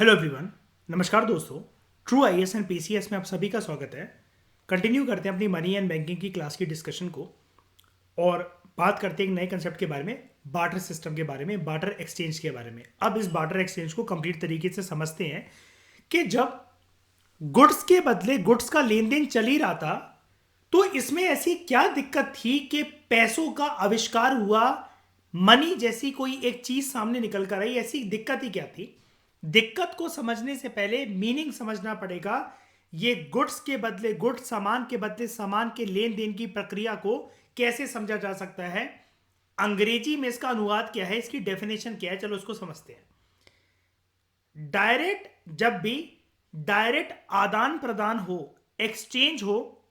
Hello everyone. नमस्कार दोस्तों। True IAS and PCS में आप सभी का स्वागत है। कंटिन्यू करते हैं अपनी मनी एंड बैंकिंग की क्लास की डिस्कशन को और बात करते हैं एक नए कंसेप्ट के बारे में, बार्टर सिस्टम के बारे में, बार्टर एक्सचेंज के बारे में। अब इस बार्टर एक्सचेंज को कंप्लीट तरीके से समझते हैं कि जब गुड्स के बदले गुड्स का लेन देन चल ही रहा था तो इसमें ऐसी क्या दिक्कत थी कि पैसों का आविष्कार हुआ, मनी जैसी कोई एक चीज सामने निकल कर आई। ऐसी दिक्कत ही क्या थी? दिक्कत को समझने से पहले मीनिंग समझना पड़ेगा। ये गुड्स के बदले गुड्स, सामान के बदले सामान के लेन देन की प्रक्रिया को कैसे समझा जा सकता है, अंग्रेजी में इसका अनुवाद क्या है, इसकी डेफिनेशन क्या है, चलो उसको समझते हैं। डायरेक्ट, जब भी डायरेक्ट आदान प्रदान हो, एक्सचेंज हो,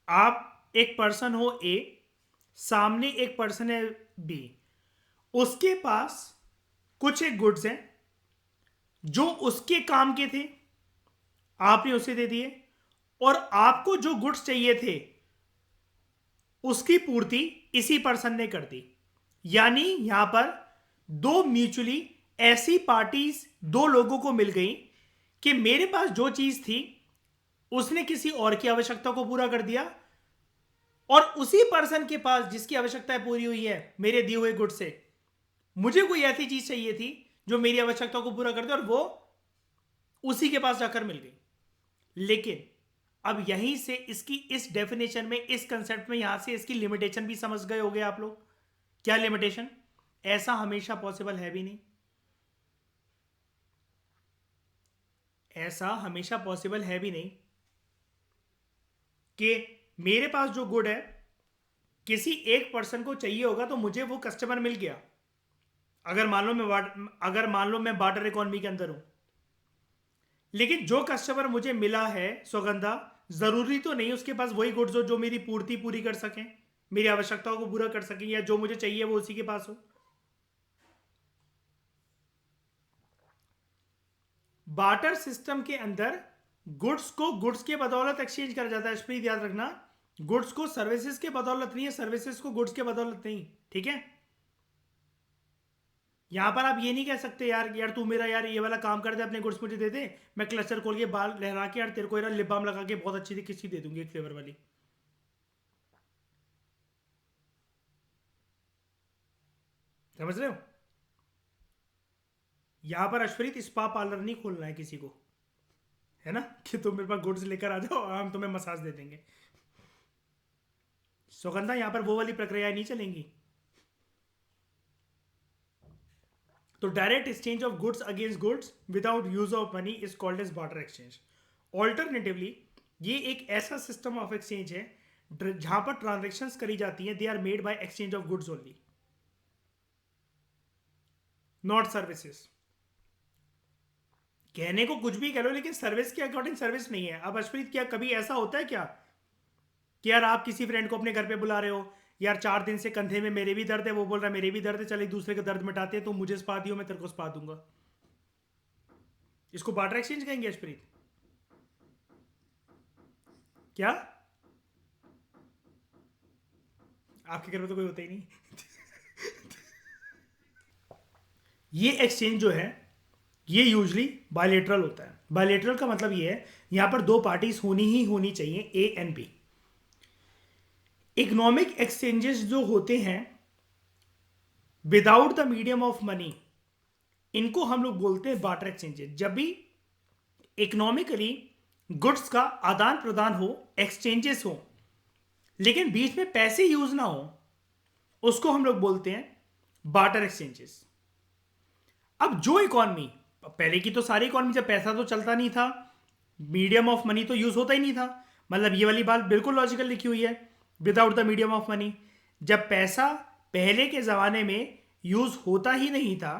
आप एक पर्सन हो ए, सामने एक पर्सन है बी, उसके पास कुछ एक गुड्स हैं जो उसके काम के थे, आपने उसे दे दिए, और आपको जो गुड्स चाहिए थे उसकी पूर्ति इसी पर्सन ने कर दी। यानी यहां पर दो म्यूचुअली ऐसी पार्टीज, दो लोगों को मिल गई कि मेरे पास जो चीज थी उसने किसी और की आवश्यकता को पूरा कर दिया, और उसी पर्सन के पास जिसकी आवश्यकताएं पूरी हुई है मेरे दिए हुए गुड्स से, मुझे कोई ऐसी चीज चाहिए थी जो मेरी आवश्यकता को पूरा कर दे, और वो उसी के पास जाकर मिल गई। लेकिन अब यहीं से इसकी, इस डेफिनेशन में, इस कंसेप्ट में, यहां से इसकी लिमिटेशन भी समझ गए होंगे आप लोग। क्या लिमिटेशन? ऐसा हमेशा पॉसिबल है भी नहीं। ऐसा हमेशा पॉसिबल है भी नहीं कि मेरे पास जो गुड है किसी एक पर्सन को चाहिए होगा तो मुझे वो कस्टमर मिल गया। अगर मान लो मैं बार्टर इकोनॉमी के अंदर हूं, लेकिन जो कस्टमर मुझे मिला है सुगंधा, जरूरी तो नहीं उसके पास वही गुड्स हो जो मेरी पूर्ति पूरी कर सकें, मेरी आवश्यकताओं को पूरा कर सकें, या जो मुझे चाहिए वो उसी के पास हो। बार्टर सिस्टम के अंदर गुड्स को गुड्स के बदौलत एक्सचेंज करा जाता है। स्प्लीज याद रखना, गुड्स को सर्विसेज के बदौलत नहीं है, सर्विसेज को गुड्स के बदौलत नहीं। ठीक है? यहां पर आप ये नहीं कह सकते यार यार तू मेरा यार ये वाला काम कर दे, अपने गुड्स मुझे दे दे, मैं क्लचर खोल के बाल लहरा के यार तेरे को यार लिप बाम लगा के बहुत अच्छी किसी दे दूंगी एक फ्लेवर वाली। समझ रहे हो? यहां पर अश्वरित स्पा पार्लर नहीं खोलना है किसी को, है ना, कि तुम मेरे पास गुड्स लेकर आ जाओ, हम तुम्हें मसाज दे देंगे। सुगंधा, यहां पर वो वाली प्रक्रिया नहीं चलेंगी। तो direct exchange of goods against goods without use of money is called as barter exchange. Alternatively, ये एक ऐसा सिस्टम ऑफ एक्सचेंज है जहां पर ट्रांजेक्शन्स करी जाती हैं, they are made by exchange of goods only, not services. कहने को कुछ भी कह लो, लेकिन सर्विस के अकॉर्डिंग सर्विस नहीं है। अब अश्वरीत, क्या कभी ऐसा होता है क्या कि यार आप किसी फ्रेंड को अपने घर पे बुला रहे हो, यार 4 दिन से कंधे में मेरे भी दर्द है, वो बोल रहा है मेरे भी दर्द है, चल एक दूसरे का दर्द मिटाते हैं, तो मुझे स्पा दियो मैं तेरे को स्पा दूंगा। इसको बार्टर एक्सचेंज कहेंगे अश्वरीत? क्या आपके घर में तो कोई होता ही नहीं। ये एक्सचेंज जो है ये यूजली बायलेटरल होता है। बायलेटरल का मतलब ये है यहां पर दो पार्टीज होनी ही होनी चाहिए, A and B. Economic exchanges जो होते हैं without the medium of money, इनको हम लोग बोलते हैं बार्टर एक्सचेंजेस। जब भी इकोनॉमिकली गुड्स का आदान प्रदान हो, एक्सचेंजेस हो, लेकिन बीच में पैसे यूज ना हो, उसको हम लोग बोलते हैं बार्टर एक्सचेंजेस। अब जो इकॉनमी, पहले की तो सारी इकॉनमी, जब पैसा तो चलता नहीं था, मीडियम ऑफ मनी तो यूज होता ही नहीं था, मतलब ये वाली बात बिल्कुल लॉजिकल लिखी हुई है, without the medium of money. जब पैसा पहले के जमाने में यूज होता ही नहीं था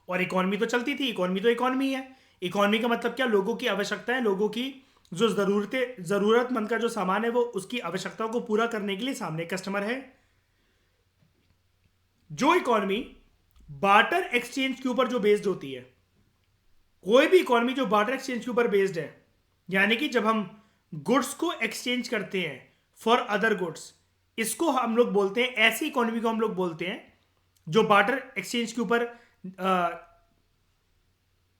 और इकॉनमी तो चलती थी, इकॉनमी तो इकॉनमी है। इकॉनमी का मतलब क्या? लोगों की आवश्यकताएं, लोगों की जो जरूरतें, जरूरतमंद का जो सामान है वो उसकी आवश्यकताओं को पूरा करने के लिए सामने कस्टमर है। जो इकॉनमी बार्टर एक्सचेंज के ऊपर जो बेस्ड होती है, कोई भी इकॉनमी जो बार्टर एक्सचेंज के ऊपर बेस्ड है, यानी कि जब हम गुड्स को एक्सचेंज करते हैं फॉर अदर गुड्स, इसको हम लोग बोलते हैं, ऐसी इकोनॉमी को हम लोग बोलते हैं जो बार्टर एक्सचेंज के ऊपर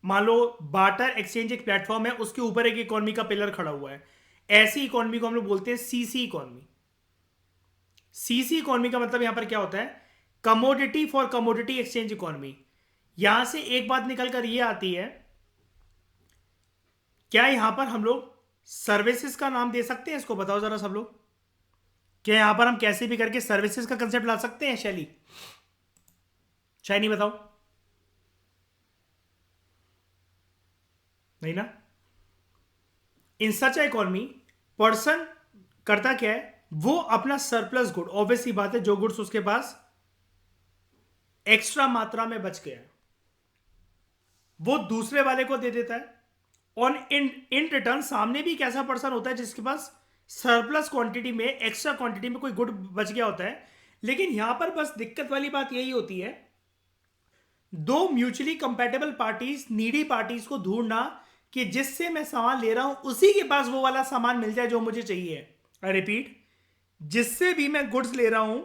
मान लो बार्टर एक्सचेंज एक प्लेटफॉर्म है, उसके ऊपर एक इकोनॉमी का पिलर खड़ा हुआ है, ऐसी इकोनॉमी को हम लोग बोलते हैं सीसी इकोनॉमी। सीसी इकोनॉमी का मतलब यहां पर क्या होता है, commodity for commodity exchange economy. यहां से एक बात निकल कर यह आती है, क्या यहां पर हम लोग सर्विसेज का नाम दे सकते हैं इसको? बताओ जरा सब लोग, क्या यहां पर हम कैसे भी करके सर्विसेज का कंसेप्ट ला सकते हैं? शैली, शाइनी बताओ। नहीं ना। इन सच इकोनॉमी पर्सन करता क्या है, वो अपना सरप्लस गुड, ऑब्वियस सी बात है, जो गुड्स उसके पास एक्स्ट्रा मात्रा में बच गया है वो दूसरे वाले को दे देता है। और इन रिटर्न सामने भी एक ऐसा पर्सन होता है जिसके पास सरप्लस क्वांटिटी में, एक्स्ट्रा क्वांटिटी में कोई गुड बच गया होता है। लेकिन यहां पर बस दिक्कत वाली बात यही होती है, दो mutually compatible parties, needy parties को ढूंढना कि जिससे मैं सामान ले रहा हूं उसी के पास वो वाला सामान मिल जाए जो मुझे चाहिए। आई रिपीट, जिससे भी मैं गुड्स ले रहा हूं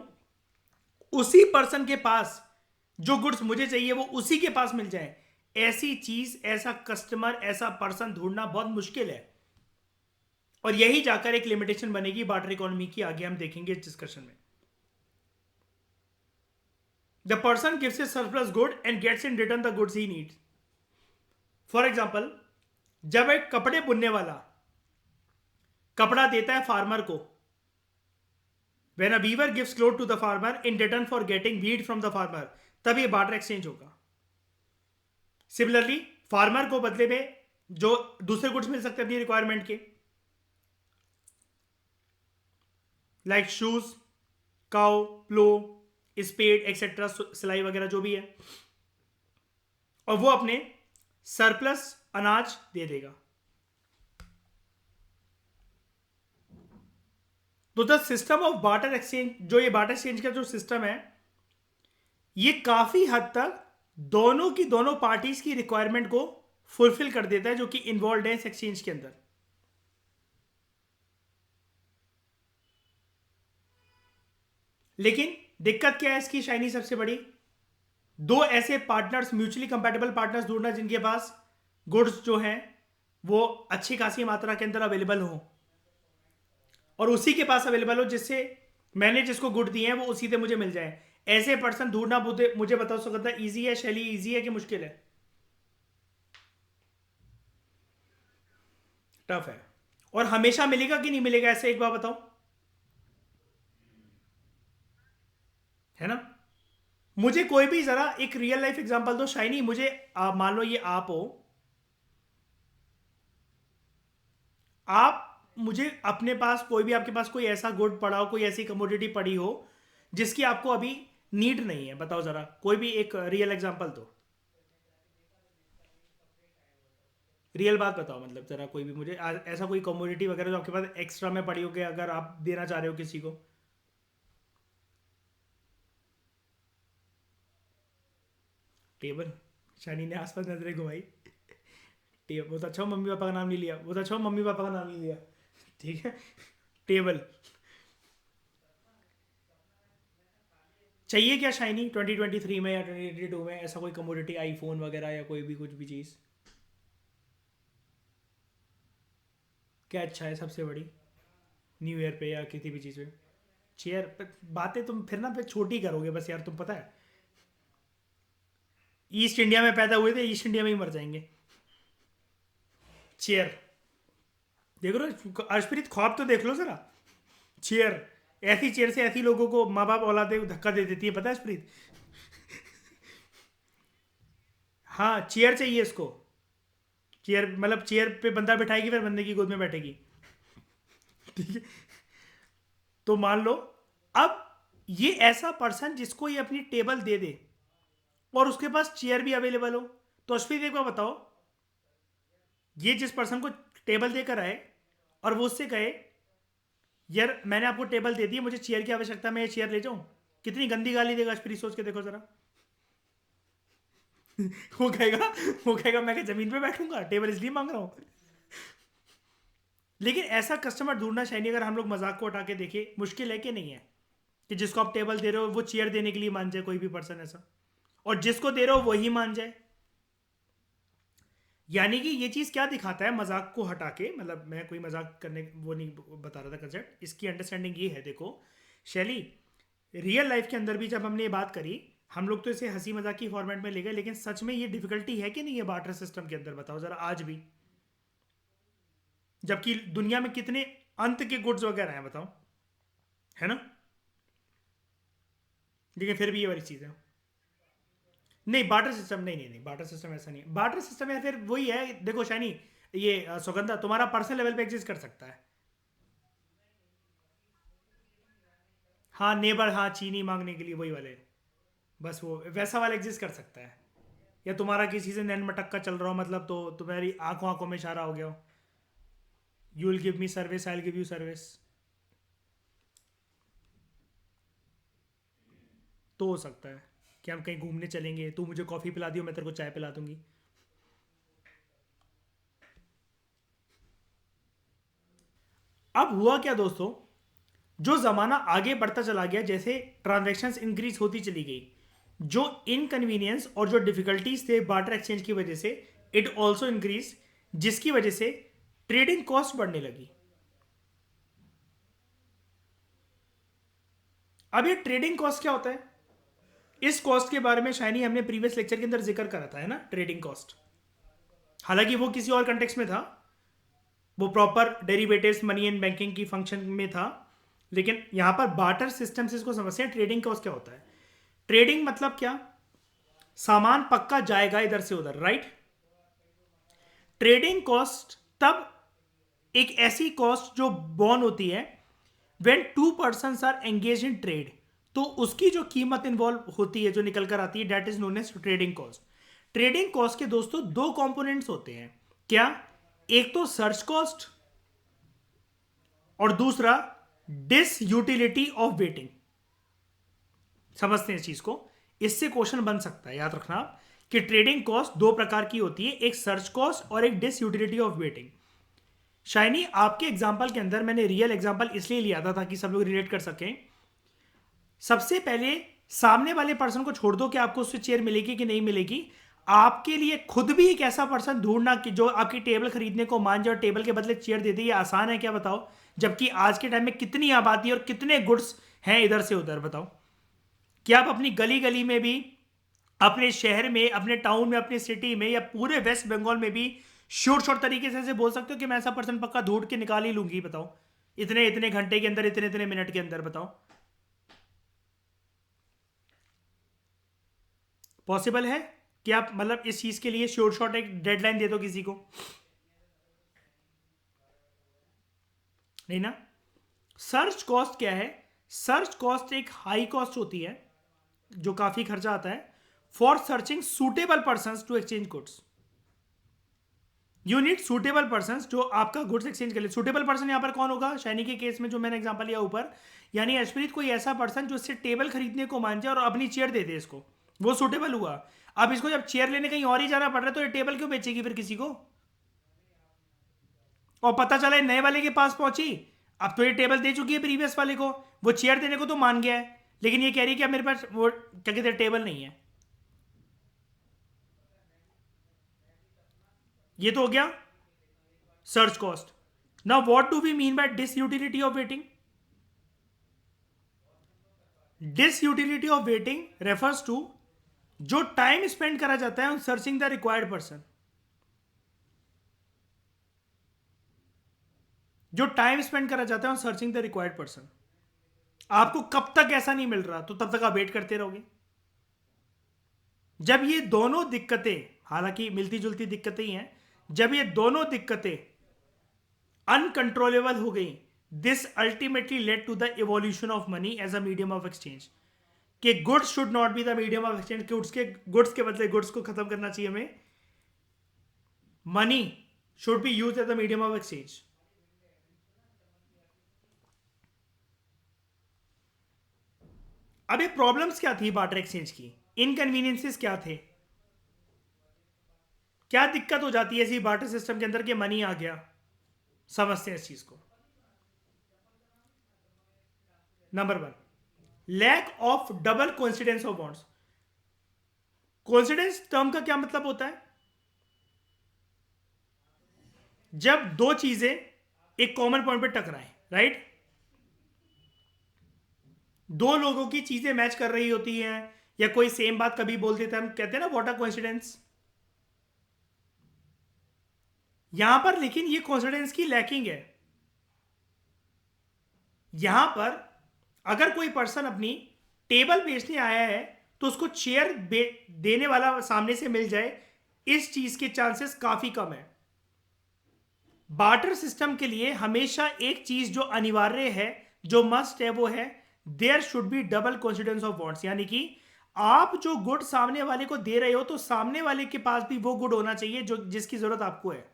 उसी पर्सन के पास जो गुड्स मुझे चाहिए वो उसी के पास मिल जाए। ऐसी चीज, ऐसा कस्टमर, ऐसा पर्सन ढूंढना बहुत मुश्किल है। और यही जाकर एक लिमिटेशन बनेगी बार्टर इकोनॉमी की, आगे हम देखेंगे इस डिस्कशन में। The person gives a surplus good and gets in return the goods he needs. For example, जब एक कपड़े बुनने वाला कपड़ा देता है फार्मर को, when a weaver gives cloth to the farmer in return for getting wheat from the farmer, तब ये बार्टर एक्सचेंज होगा। सिमिलरली फार्मर को बदले में जो दूसरे गुड्स मिल सकते हैं अपनी रिक्वायरमेंट के, लाइक शूज, काउ, प्लो, स्पेड एक्सेट्रा, सिलाई वगैरह जो भी है, और वो अपने सरप्लस अनाज दे देगा। तो the system of barter exchange, जो ये बार्टर एक्सचेंज का जो सिस्टम है, ये काफी हद तक दोनों की दोनों पार्टीज की रिक्वायरमेंट को फुलफिल कर देता है जो कि इन्वॉल्व है इस एक्सचेंज के अंदर। लेकिन दिक्कत क्या है इसकी शाइनी? सबसे बड़ी, दो ऐसे पार्टनर्स, म्यूचुअली कंपैटिबल पार्टनर्स ढूंढना जिनके पास गुड्स जो हैं वो अच्छी खासी मात्रा के अंदर अवेलेबल हो, और उसी के पास अवेलेबल हो जिससे मैंने जिसको गुड दिए हैं वो उसी से मुझे मिल जाए। ऐसे पर्सन ढूंढना मुझे बताओ सकता है ईजी है शैली? ईजी है कि मुश्किल है? टफ है। और हमेशा मिलेगा कि नहीं मिलेगा ऐसे एक बार बताओ, है ना? मुझे कोई भी जरा एक रियल लाइफ एग्जांपल दो शाइनी। मुझे मान लो ये आप हो, आप मुझे अपने पास कोई भी, आपके पास कोई ऐसा गुड पड़ा हो, कोई ऐसी कमोडिटी पड़ी हो जिसकी आपको अभी नीड नहीं है, बताओ जरा कोई भी एक रियल एग्जांपल दो, रियल बात बताओ। मतलब जरा कोई भी मुझे ऐसा कोई कमोडिटी वगैरह जो आपके पास एक्स्ट्रा में पड़ी हो कि अगर आप देना चाह रहे हो किसी को। टेबल, शानी ने आसपास नजरें घुमाई। टेबल, बहुत अच्छा मम्मी पापा का नाम नहीं लिया, बहुत अच्छा मम्मी पापा का नाम नहीं लिया, ठीक है। टेबल चाहिए क्या शाइनी 2023 में या 2022 में? ऐसा कोई कमोडिटी, आईफोन वगैरह या कोई भी कुछ भी चीज़, क्या अच्छा है सबसे बड़ी न्यू ईयर पे या किसी भी चीज़ पे? चेयर। बातें तुम फिर ना फिर छोटी करोगे बस यार, तुम पता है ईस्ट इंडिया में पैदा हुए थे, ईस्ट इंडिया में ही मर जाएंगे। चेयर देख लो अर्शप्रीत, ख्वाब तो देख लो जरा। चेयर, ऐसी चेयर से ऐसी लोगों को माँ बाप औलादे धक्का दे देती है, पता है अर्शप्रीत? हाँ चेयर चाहिए इसको। चेयर मतलब चेयर पे बंदा बैठाएगी फिर बंदे की गोद में बैठेगी, ठीक है। तो मान लो अब ये ऐसा पर्सन जिसको ये अपनी टेबल दे दे और उसके पास चेयर भी अवेलेबल हो, तो अश्विन एक बार बताओ, ये जिस पर्सन को टेबल देकर आए और वो उससे कहे यार मैंने आपको टेबल दे दी, मुझे चेयर की आवश्यकता है, मैं ये चेयर ले जाऊं, कितनी गंदी गाली देगा अश्विन? सोच के देखो जरा। वो कहेगा, वो कहेगा मैं क्या जमीन पे बैठूंगा, टेबल इसलिए मांग रहा हूं। लेकिन ऐसा कस्टमर ढूंढना चाहिए, अगर हम लोग मजाक को हटा के देखें, मुश्किल है कि नहीं है कि जिसको आप टेबल दे रहे हो वो चेयर देने के लिए मान जाए कोई भी पर्सन ऐसा, और जिसको दे रहे हो वही मान जाए। यानी कि ये चीज़ क्या दिखाता है, मजाक को हटा के, मतलब मैं कोई मजाक करने वो नहीं बता रहा था कंसेप्ट, इसकी अंडरस्टैंडिंग ये है। देखो शैली, रियल लाइफ के अंदर भी जब हमने ये बात करी, हम लोग तो इसे हंसी मजाक की फॉर्मेट में ले गए, लेकिन सच में ये डिफिकल्टी है कि नहीं है बार्टर सिस्टम के अंदर, बताओ जरा आज भी, जबकि दुनिया में कितने अंत के गुड्स वगैरह हैं, बताओ, है ना? लेकिन फिर भी ये वाली चीज़ है। नहीं बार्टर सिस्टम, नहीं नहीं नहीं, बार्टर सिस्टम ऐसा नहीं है। बार्टर सिस्टम है फिर वही है, देखो शाइनी, ये सुगंधा तुम्हारा पर्सनल लेवल पे एग्जिस्ट कर सकता है। हाँ नेबर, हाँ चीनी मांगने के लिए वही वाले, बस वो वैसा वाला एग्जिस्ट कर सकता है। या तुम्हारा किसी से नैन मटक्का चल रहा हो, मतलब तो तुम्हारी आंखों आंखों में इशारा हो गया हो, you will give me service, I will give you service, तो हो सकता है कि हम कहीं घूमने चलेंगे, तू मुझे कॉफ़ी पिला दियो, मैं तेरे को चाय पिला दूंगी। अब हुआ क्या दोस्तों, जो ज़माना आगे बढ़ता चला गया, जैसे ट्रांजैक्शंस इंक्रीज होती चली गई, जो इनकन्वीनियंस और जो डिफिकल्टीज थे बार्टर एक्सचेंज की वजह से, इट ऑल्सो इंक्रीज, जिसकी वजह से ट्रेडिंग कॉस्ट बढ़ने लगी। अब ये ट्रेडिंग कॉस्ट क्या होता है, इस कॉस्ट के बारे में शायनी हमने प्रीवियस लेक्चर के अंदर जिक्र करा था, है ना, ट्रेडिंग कॉस्ट। हालांकि वो किसी और कंटेक्स्ट में था, वो proper derivatives money and banking की फंक्शन में था, लेकिन यहां पर बार्टर सिस्टम से इसको समझते हैं ट्रेडिंग कॉस्ट क्या होता है। ट्रेडिंग मतलब क्या, सामान पक्का जाएगा इधर से उधर, राइट। ट्रेडिंग कॉस्ट तब एक ऐसी कॉस्ट जो बॉर्न होती है when two persons are engage in trade, तो उसकी जो कीमत इन्वॉल्व होती है, जो निकल कर आती है, that is known as trading cost. Trading cost के दोस्तों दो कंपोनेंट्स होते हैं, क्या, एक तो सर्च कॉस्ट और दूसरा डिस यूटिलिटी ऑफ वेटिंग। समझते हैं इस चीज को, इससे क्वेश्चन बन सकता है, याद रखना आप, कि ट्रेडिंग कॉस्ट दो प्रकार की होती है, एक सर्च कॉस्ट और एक disutility of waiting. Shiny, आपके एग्जाम्पल के अंदर मैंने रियल एग्जाम्पल इसलिए लिया था ताकि सब लोग रिलेट कर सकें। सबसे पहले सामने वाले पर्सन को छोड़ दो कि आपको उससे चेयर मिलेगी कि नहीं मिलेगी, आपके लिए खुद भी एक ऐसा पर्सन ढूंढना कि जो आपकी टेबल खरीदने को मान जाए और टेबल के बदले चेयर दे दे, ये आसान है क्या, बताओ? जबकि आज के टाइम में कितनी आबादी और कितने गुड्स हैं इधर से उधर, बताओ। क्या आप अपनी गली गली में भी, अपने शहर में, अपने टाउन में, अपने सिटी में, या पूरे वेस्ट बंगाल में भी शोर शोर तरीके से ऐसे बोल सकते हो कि मैं ऐसा पर्सन पक्का ढूंढ के निकाल ही लूंगी, बताओ, इतने इतने घंटे के अंदर, इतने इतने मिनट के अंदर, बताओ? पॉसिबल है कि आप मतलब इस चीज के लिए शोर शॉर्ट एक डेडलाइन दे दो किसी को? नहीं ना। सर्च कॉस्ट क्या है, सर्च कॉस्ट एक हाई कॉस्ट होती है, जो काफी खर्चा आता है, for searching suitable person to exchange goods. You need suitable person जो आपका गुड्स एक्सचेंज कर ले। सुटेबल पर्सन यहां पर कौन होगा, शैनी के केस में जो मैंने एग्जांपल लिया ऊपर, यानी अश्वनीत कोई ऐसा पर्सन जो इससे टेबल खरीदने को मान जाए और अपनी चेयर दे दे इसको, वो सुटेबल हुआ। अब इसको जब चेयर लेने कहीं और ही जाना पड़ रहा है, तो ये टेबल क्यों बेचेगी फिर किसी को? और पता चला नए वाले के पास पहुंची, अब तो ये टेबल दे चुकी है प्रीवियस वाले को, वो चेयर देने को तो मान गया है, लेकिन ये कह रही है कि अब मेरे पास वो क्या कहते हैं टेबल नहीं है। ये तो हो गया search cost. Now what do we mean by disutility of waiting? Disutility of waiting refers to जो टाइम स्पेंड करा जाता है on searching the required person. जो टाइम स्पेंड करा जाता है on searching the required person, आपको कब तक ऐसा नहीं मिल रहा तो तब तक आप वेट करते रहोगे। जब ये दोनों दिक्कतें, हालांकि मिलती जुलती दिक्कतें ही हैं, जब ये दोनों दिक्कतें अनकंट्रोलेबल हो गई, this ultimately led to the evolution of money as a medium of exchange. कि goods should not be the medium of exchange, goods के बदले गुड्स को खत्म करना चाहिए हमें, money should be use as the medium of exchange. अब ये प्रॉब्लम्स क्या थी बार्टर एक्सचेंज की, इनकन्वीनियंसेस क्या थे, क्या दिक्कत हो जाती है ऐसी बार्टर सिस्टम के अंदर कि मनी आ गया? समझते हैं इस चीज को। Number one, lack of double coincidence of bonds. Coincidence term का क्या मतलब होता है? जब दो चीजें एक कॉमन पॉइंट पे टकराएं, राइट? दो लोगों की चीजें मैच कर रही होती हैं, या कोई सेम बात कभी बोल देता है, हम कहते हैं ना व्हाट अ कोइंसिडेंस। यहां पर लेकिन ये कोइंसिडेंस की लैकिंग है। यहां पर अगर कोई पर्सन अपनी टेबल बेचने आया है तो उसको चेयर देने वाला सामने से मिल जाए, इस चीज के चांसेस काफी कम है। बार्टर सिस्टम के लिए हमेशा एक चीज जो अनिवार्य है, जो मस्ट है, वो है there should be double coincidence of wants. यानी कि आप जो गुड सामने वाले को दे रहे हो तो सामने वाले के पास भी वो गुड होना चाहिए जो जिसकी जरूरत आपको है।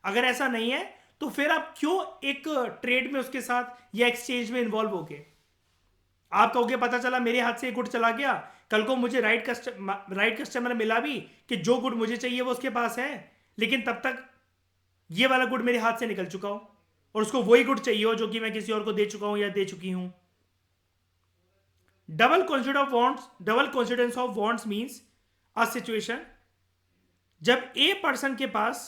अगर ऐसा नहीं है तो फिर आप क्यों एक ट्रेड में उसके साथ या एक्सचेंज में इन्वॉल्व होगे? आप कहोगे पता चला मेरे हाथ से गुड चला गया, कल को मुझे राइट कस्टमर मिला भी कि जो गुड मुझे चाहिए वो उसके पास है, लेकिन तब तक ये वाला गुड मेरे हाथ से निकल चुका हो और उसको वही गुड चाहिए हो जो कि मैं किसी और को दे चुका हूं या दे चुकी हूं। Double coincidence of wants means a situation जब ए पर्सन के पास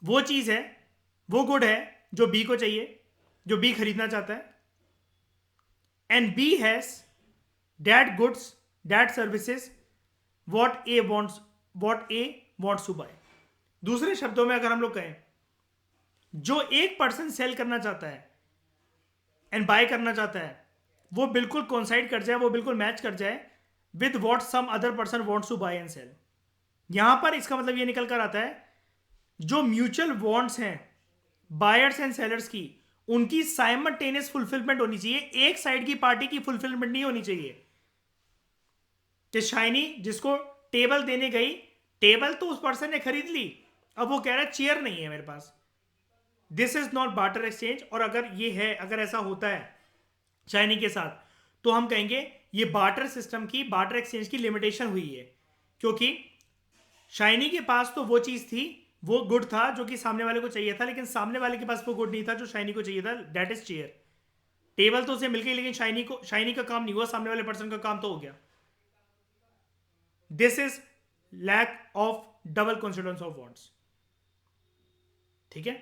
वो चीज है, वो गुड है जो बी को चाहिए, जो बी खरीदना चाहता है, and B has that goods, that services what A wants to buy. दूसरे शब्दों में अगर हम लोग कहें, जो एक पर्सन सेल करना चाहता है एंड बाय करना चाहता है, वो बिल्कुल कोइंसाइड कर जाए, वो बिल्कुल मैच कर जाए with what some other person wants to buy and sell. यहां पर इसका मतलब ये निकल कर आता है, जो म्यूचुअल वांट्स हैं बायर्स एंड सेलर्स की, उनकी साइमल्टेनियस फुलफिलमेंट होनी चाहिए। एक साइड की पार्टी की फुलफिलमेंट नहीं होनी चाहिए कि शाइनी जिसको टेबल देने गई, टेबल तो उस पर्सन ने खरीद ली, अब वो कह रहा है चेयर नहीं है मेरे पास। This is not barter exchange. और अगर ये है, अगर ऐसा होता है शाइनी के साथ, तो हम कहेंगे ये बार्टर सिस्टम की, बार्टर एक्सचेंज की लिमिटेशन हुई है, क्योंकि शाइनी के पास तो वो चीज थी, वो गुड था जो कि सामने वाले को चाहिए था, लेकिन सामने वाले के पास वो गुड नहीं था जो शाइनी को चाहिए था, दैट इज चेयर। टेबल तो उसे मिल गई, लेकिन शाइनी का काम नहीं हुआ, सामने वाले पर्सन का काम तो हो गया। This is lack of double coincidence of wants. ठीक है,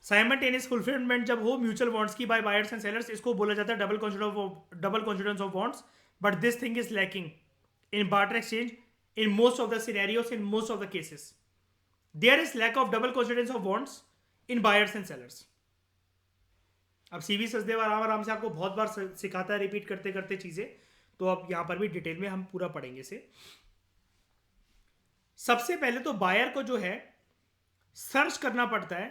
साइमल्टेनियस फुलफिलमेंट जब हो म्यूचुअल वांट्स की बाय बायर्स एंड सेलर्स, इसको बोला जाता है double coincidence of wants. But this thing is lacking in barter exchange in most of the scenarios, in most of the cases there is lack of double coincidence of wants in buyers and sellers. अब CV Sachdev आराम आराम से आपको बहुत बार सिखाता है repeat करते करते चीजें, तो अब यहां पर भी डिटेल में हम पूरा पढ़ेंगे इसे। सबसे पहले तो बायर को जो है सर्च करना पड़ता है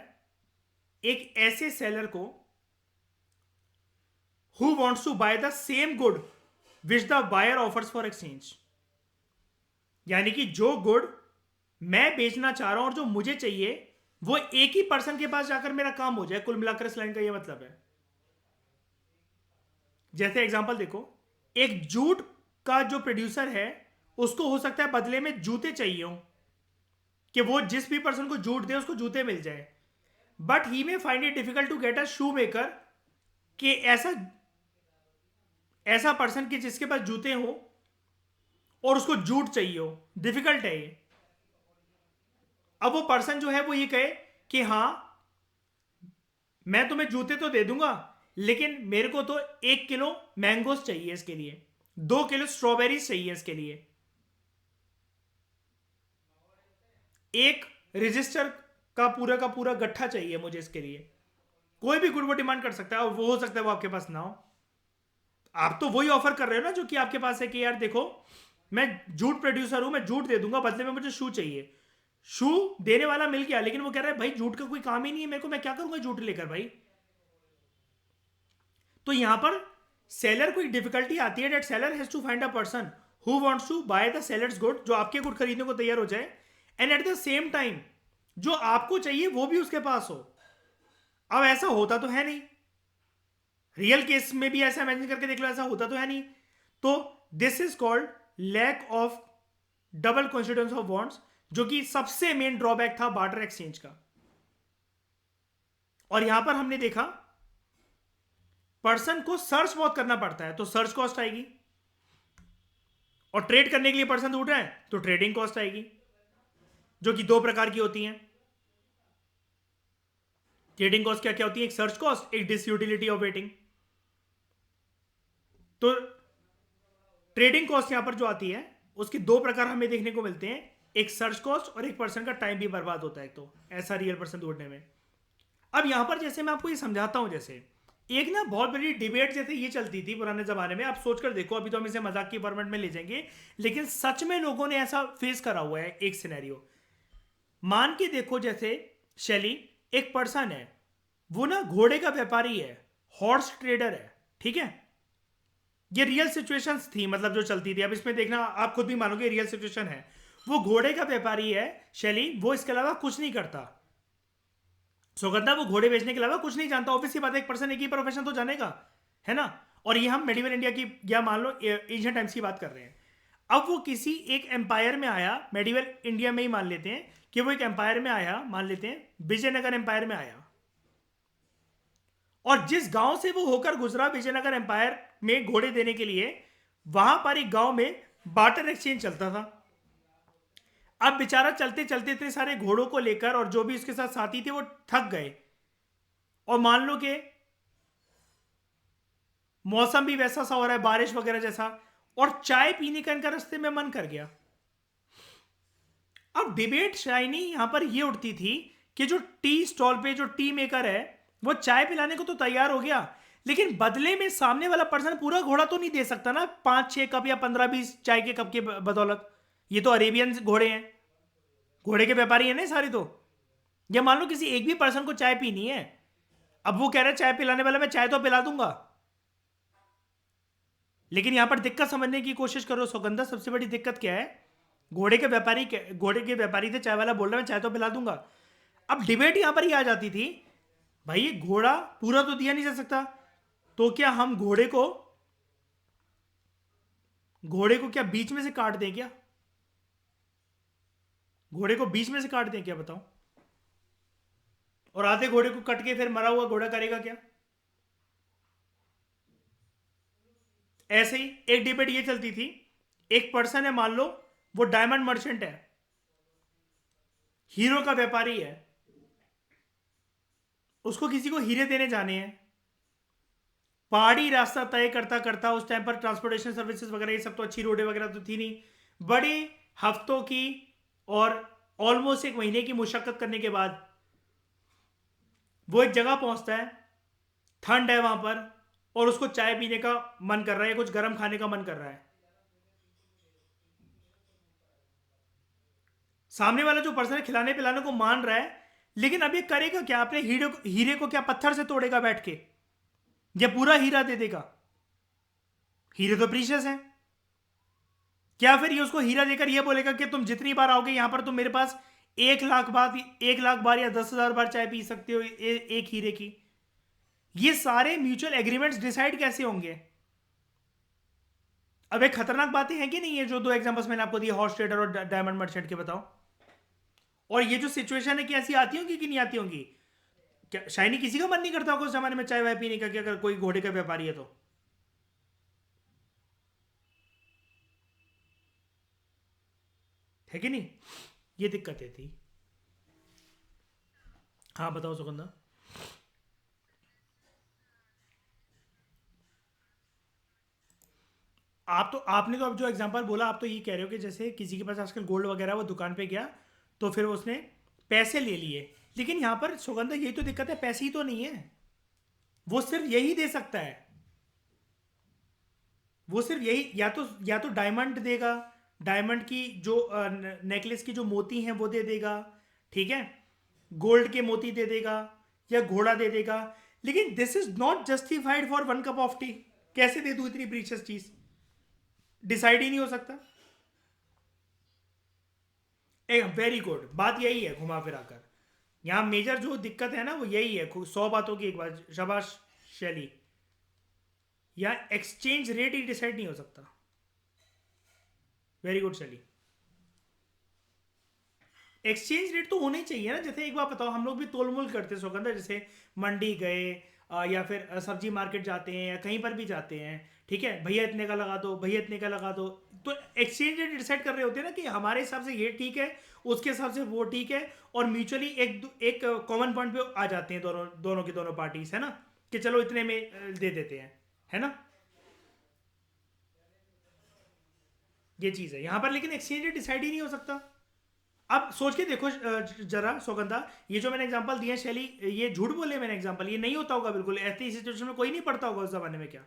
एक ऐसे सेलर को who wants to buy the same good which the buyer offers for exchange। यानी कि जो गुड मैं बेचना चाह रहा हूं और जो मुझे चाहिए, वो एक ही पर्सन के पास जाकर मेरा काम हो जाए। कुल मिलाकर इस लाइन का ये मतलब है। जैसे एग्जांपल देखो, एक जूट का जो प्रोड्यूसर है, उसको हो सकता है बदले में जूते चाहिए हो, कि वो जिस भी पर्सन को जूट दे उसको जूते मिल जाए, but he may find it difficult to get a shoe maker, कि ऐसा पर्सन कि जिसके पास जूते हो और उसको जूट चाहिए हो, डिफिकल्ट है ये। अब वो पर्सन जो है वो ये कहे कि हाँ मैं तुम्हें जूते तो दे दूंगा, लेकिन मेरे को तो 1 किलो मैंगोस चाहिए इसके लिए, 2 किलो स्ट्रॉबेरीज चाहिए इसके लिए, एक रजिस्टर का पूरा गट्ठा चाहिए मुझे इसके लिए। कोई भी गुड वो डिमांड कर सकता है, और वो हो सकता है वो आपके पास ना हो। आप तो वही ऑफर कर रहे हो ना जो कि आपके पास है, कि यार देखो मैं जूट प्रोड्यूसर हूं, मैं जूट दे दूंगा, बदले में मुझे शू चाहिए। शू देने वाला मिल गया, लेकिन वो कह रहा है भाई जूट का कोई काम ही नहीं है मेरे को, मैं क्या करूंगा जूट लेकर भाई। तो यहां पर सेलर को एक डिफिकल्टी आती है, that seller has to find a person who wants to buy the sellers good, जो आपके गुड खरीदने को तैयार हो जाए, and at the same time जो आपको चाहिए वो भी उसके पास हो। अब ऐसा होता तो है नहीं, रियल केस में भी ऐसा इमेजिन करके देख लो, ऐसा होता तो है नहीं। तो this is called lack of double coincidence of wants, जो कि सबसे मेन ड्रॉबैक था बार्टर एक्सचेंज का। और यहां पर हमने देखा पर्सन को सर्च बहुत करना पड़ता है, तो सर्च कॉस्ट आएगी, और ट्रेड करने के लिए पर्सन ढूंढ रहे हैं तो ट्रेडिंग कॉस्ट आएगी, जो कि 2 प्रकार की होती हैं। ट्रेडिंग कॉस्ट क्या क्या होती है? एक सर्च कॉस्ट, एक डिसयूटिलिटी ऑफ वेटिंग। तो ट्रेडिंग कॉस्ट यहां पर जो आती है उसके दो प्रकार हमें देखने को मिलते हैं, एक सर्च कॉस्ट और एक पर्सन का टाइम भी बर्बाद होता है, एक तो ऐसा रियल पर्सन ढूंढने में। अब यहां पर जैसे मैं आपको ये समझाता हूं, जैसे एक ना बहुत बड़ी डिबेट जैसे ये चलती थी पुराने जमाने में, आप सोच कर देखो, अभी तो हम इसे मजाक की फॉर्मेट में ले जाएंगे, लेकिन सच में लोगों ने ऐसा फेस करा हुआ है। एक सिनेरियो मान के देखो, जैसे शैली एक पर्सन है, वो ना घोड़े का व्यापारी है, हॉर्स ट्रेडर है, ठीक है। ये रियल सिचुएशंस थी, मतलब जो चलती थी। अब इसमें देखना, आप खुद भी मानोगे रियल सिचुएशन है। वो घोड़े का व्यापारी है शैली, वो इसके अलावा कुछ नहीं करता। सुगंधा वो घोड़े बेचने के अलावा कुछ नहीं जानता। ऑब्वियसली बात है, एक पर्सन एक ही प्रोफेशन तो जानेगा, है ना। और ये हम मेडिवल इंडिया की या मान लो एशियन टाइम्स की बात कर रहे हैं। अब वो किसी एक एम्पायर में आया, मेडिवल इंडिया में ही मान लेते हैं कि वो एक एम्पायर में आया, मान लेते हैं विजयनगर एम्पायर में आया, और जिस गांव से वो होकर गुजरा विजयनगर एम्पायर में घोड़े देने के लिए, वहां पर एक गांव में बार्टर एक्सचेंज चलता था। अब बेचारा चलते चलते इतने सारे घोड़ों को लेकर, और जो भी उसके साथ साथी थे वो थक गए, और मान लो कि मौसम भी वैसा सा हो रहा है, बारिश वगैरह जैसा, और चाय पीने का इनका रास्ते में मन कर गया। अब डिबेट शाइनी यहां पर ये उठती थी कि जो टी स्टॉल पे जो टी मेकर है, वो चाय पिलाने को तो तैयार हो गया, लेकिन बदले में सामने वाला पर्सन पूरा घोड़ा तो नहीं दे सकता ना, 5-6 कप या 15-20 चाय के कप के बदौलत। ये तो अरेबियन घोड़े हैं, घोड़े के व्यापारी है ना सारे तो। या मान लो किसी एक भी पर्सन को चाय पीनी है, अब वो कह रहा है चाय पिलाने वाला, मैं चाय तो पिला दूंगा, लेकिन यहां पर दिक्कत समझने की कोशिश करो सुगंधा। सबसे बड़ी दिक्कत क्या है? घोड़े के व्यापारी थे, चाय वाला बोल रहा है मैं चाय तो पिला दूंगा। अब डिबेट यहां पर ही आ जाती थी, भाई ये घोड़ा पूरा तो दिया नहीं जा सकता, तो क्या हम घोड़े को क्या बीच में से काट दें क्या? घोड़े को बीच में से काट दें क्या, बताओ? और आधे घोड़े को कट के फिर मरा हुआ घोड़ा करेगा क्या? ऐसे ही एक डिबेट ये चलती थी, एक पर्सन है मान लो, वो डायमंड मर्चेंट है, हीरो का व्यापारी है, उसको किसी को हीरे देने जाने हैं। पहाड़ी रास्ता तय करता करता, उस टाइम पर ट्रांसपोर्टेशन सर्विसेज वगैरह ये सब तो अच्छी रोडें वगैरह तो थी नहीं, बड़ी हफ्तों की और ऑलमोस्ट एक महीने की मुशक्कत करने के बाद वो एक जगह पहुंचता है, ठंड है वहां पर, और उसको चाय पीने का मन कर रहा है, कुछ गर्म खाने का मन कर रहा है। सामने वाला जो पर्सन है खिलाने पिलाने को मान रहा है, लेकिन अब ये करेगा क्या? अपने हीरे को क्या पत्थर से तोड़ेगा बैठ के, या पूरा हीरा दे देगा? हीरे तो प्रीशियस हैं। क्या फिर ये उसको हीरा देकर ये बोलेगा कि तुम जितनी बार आओगे यहां पर तुम मेरे पास 1 लाख बार या 10,000 बार चाय पी सकते हो एक हीरे की? ये सारे म्यूचुअल एग्रीमेंट्स डिसाइड कैसे होंगे? अब एक खतरनाक बातें हैं कि नहीं, है जो दो एग्जांपल्स मैंने आपको दिए, हॉर्स ट्रेडर और डायमंड मर्चेंट के, बताओ। और ये जो सिचुएशन है, कैसी आती होंगी कि नहीं आती होंगी? क्या शाइनी किसी का मन नहीं करता होगा उस जमाने में चाय वाय पीने का, कि अगर कोई घोड़े का व्यापारी है तो? है कि नहीं? ये दिक्कतें थी। हाँ बताओ सुगंधा। आपने तो अब जो एग्जांपल बोला, आप तो ये कह रहे हो कि जैसे किसी के पास आजकल गोल्ड वगैरह, वो दुकान पे गया तो फिर उसने पैसे ले लिए, लेकिन यहां पर सुगंधा यही तो दिक्कत है, पैसे ही तो नहीं है। वो सिर्फ यही दे सकता है, वो सिर्फ यही, या तो डायमंड देगा, डायमंड की जो नेकलेस की जो मोती हैं वो दे देगा, ठीक है, गोल्ड के मोती दे देगा, या घोड़ा दे देगा। लेकिन this is not justified for 1 cup of T. कैसे दे दूं इतनी प्रीशियस चीज? डिसाइड ही नहीं हो सकता। एक वेरी गुड बात यही है, घुमा फिरा कर यहां मेजर जो दिक्कत है ना वो यही है, 100 बातों की एक बात, शाबाश शैली। या एक्सचेंज रेट ही डिसाइड नहीं हो सकता। वेरी गुड शैली। एक्सचेंज रेट तो होना ही चाहिए ना। जैसे एक बार बताओ, हम लोग भी तोल मोल करते सौगंधा, जैसे मंडी गए, या फिर सब्जी मार्केट जाते हैं या कहीं पर भी जाते हैं, ठीक है, भैया इतने का लगा दो, भैया इतने का लगा दो, तो एक्सचेंज रेट डिसाइड कर रहे होते हैं ना कि हमारे हिसाब से ये ठीक है, उसके हिसाब से वो ठीक है, और म्यूचुअली एक कॉमन पॉइंट पे आ जाते हैं दोनों दोनों की दोनों पार्टीज, है ना, कि चलो इतने में दे देते हैं, है ना। ये चीज़ है यहाँ पर, लेकिन एक्सचेंज रेट डिसाइड ही नहीं हो सकता। अब सोच के देखो जरा सौगंधा, ये जो मैंने एग्जांपल दिया शैली, ये झूठ बोले मैंने एग्जांपल, ये नहीं होता होगा बिल्कुल, ऐसी सिचुएशन में कोई नहीं पढ़ता होगा उस जमाने में क्या।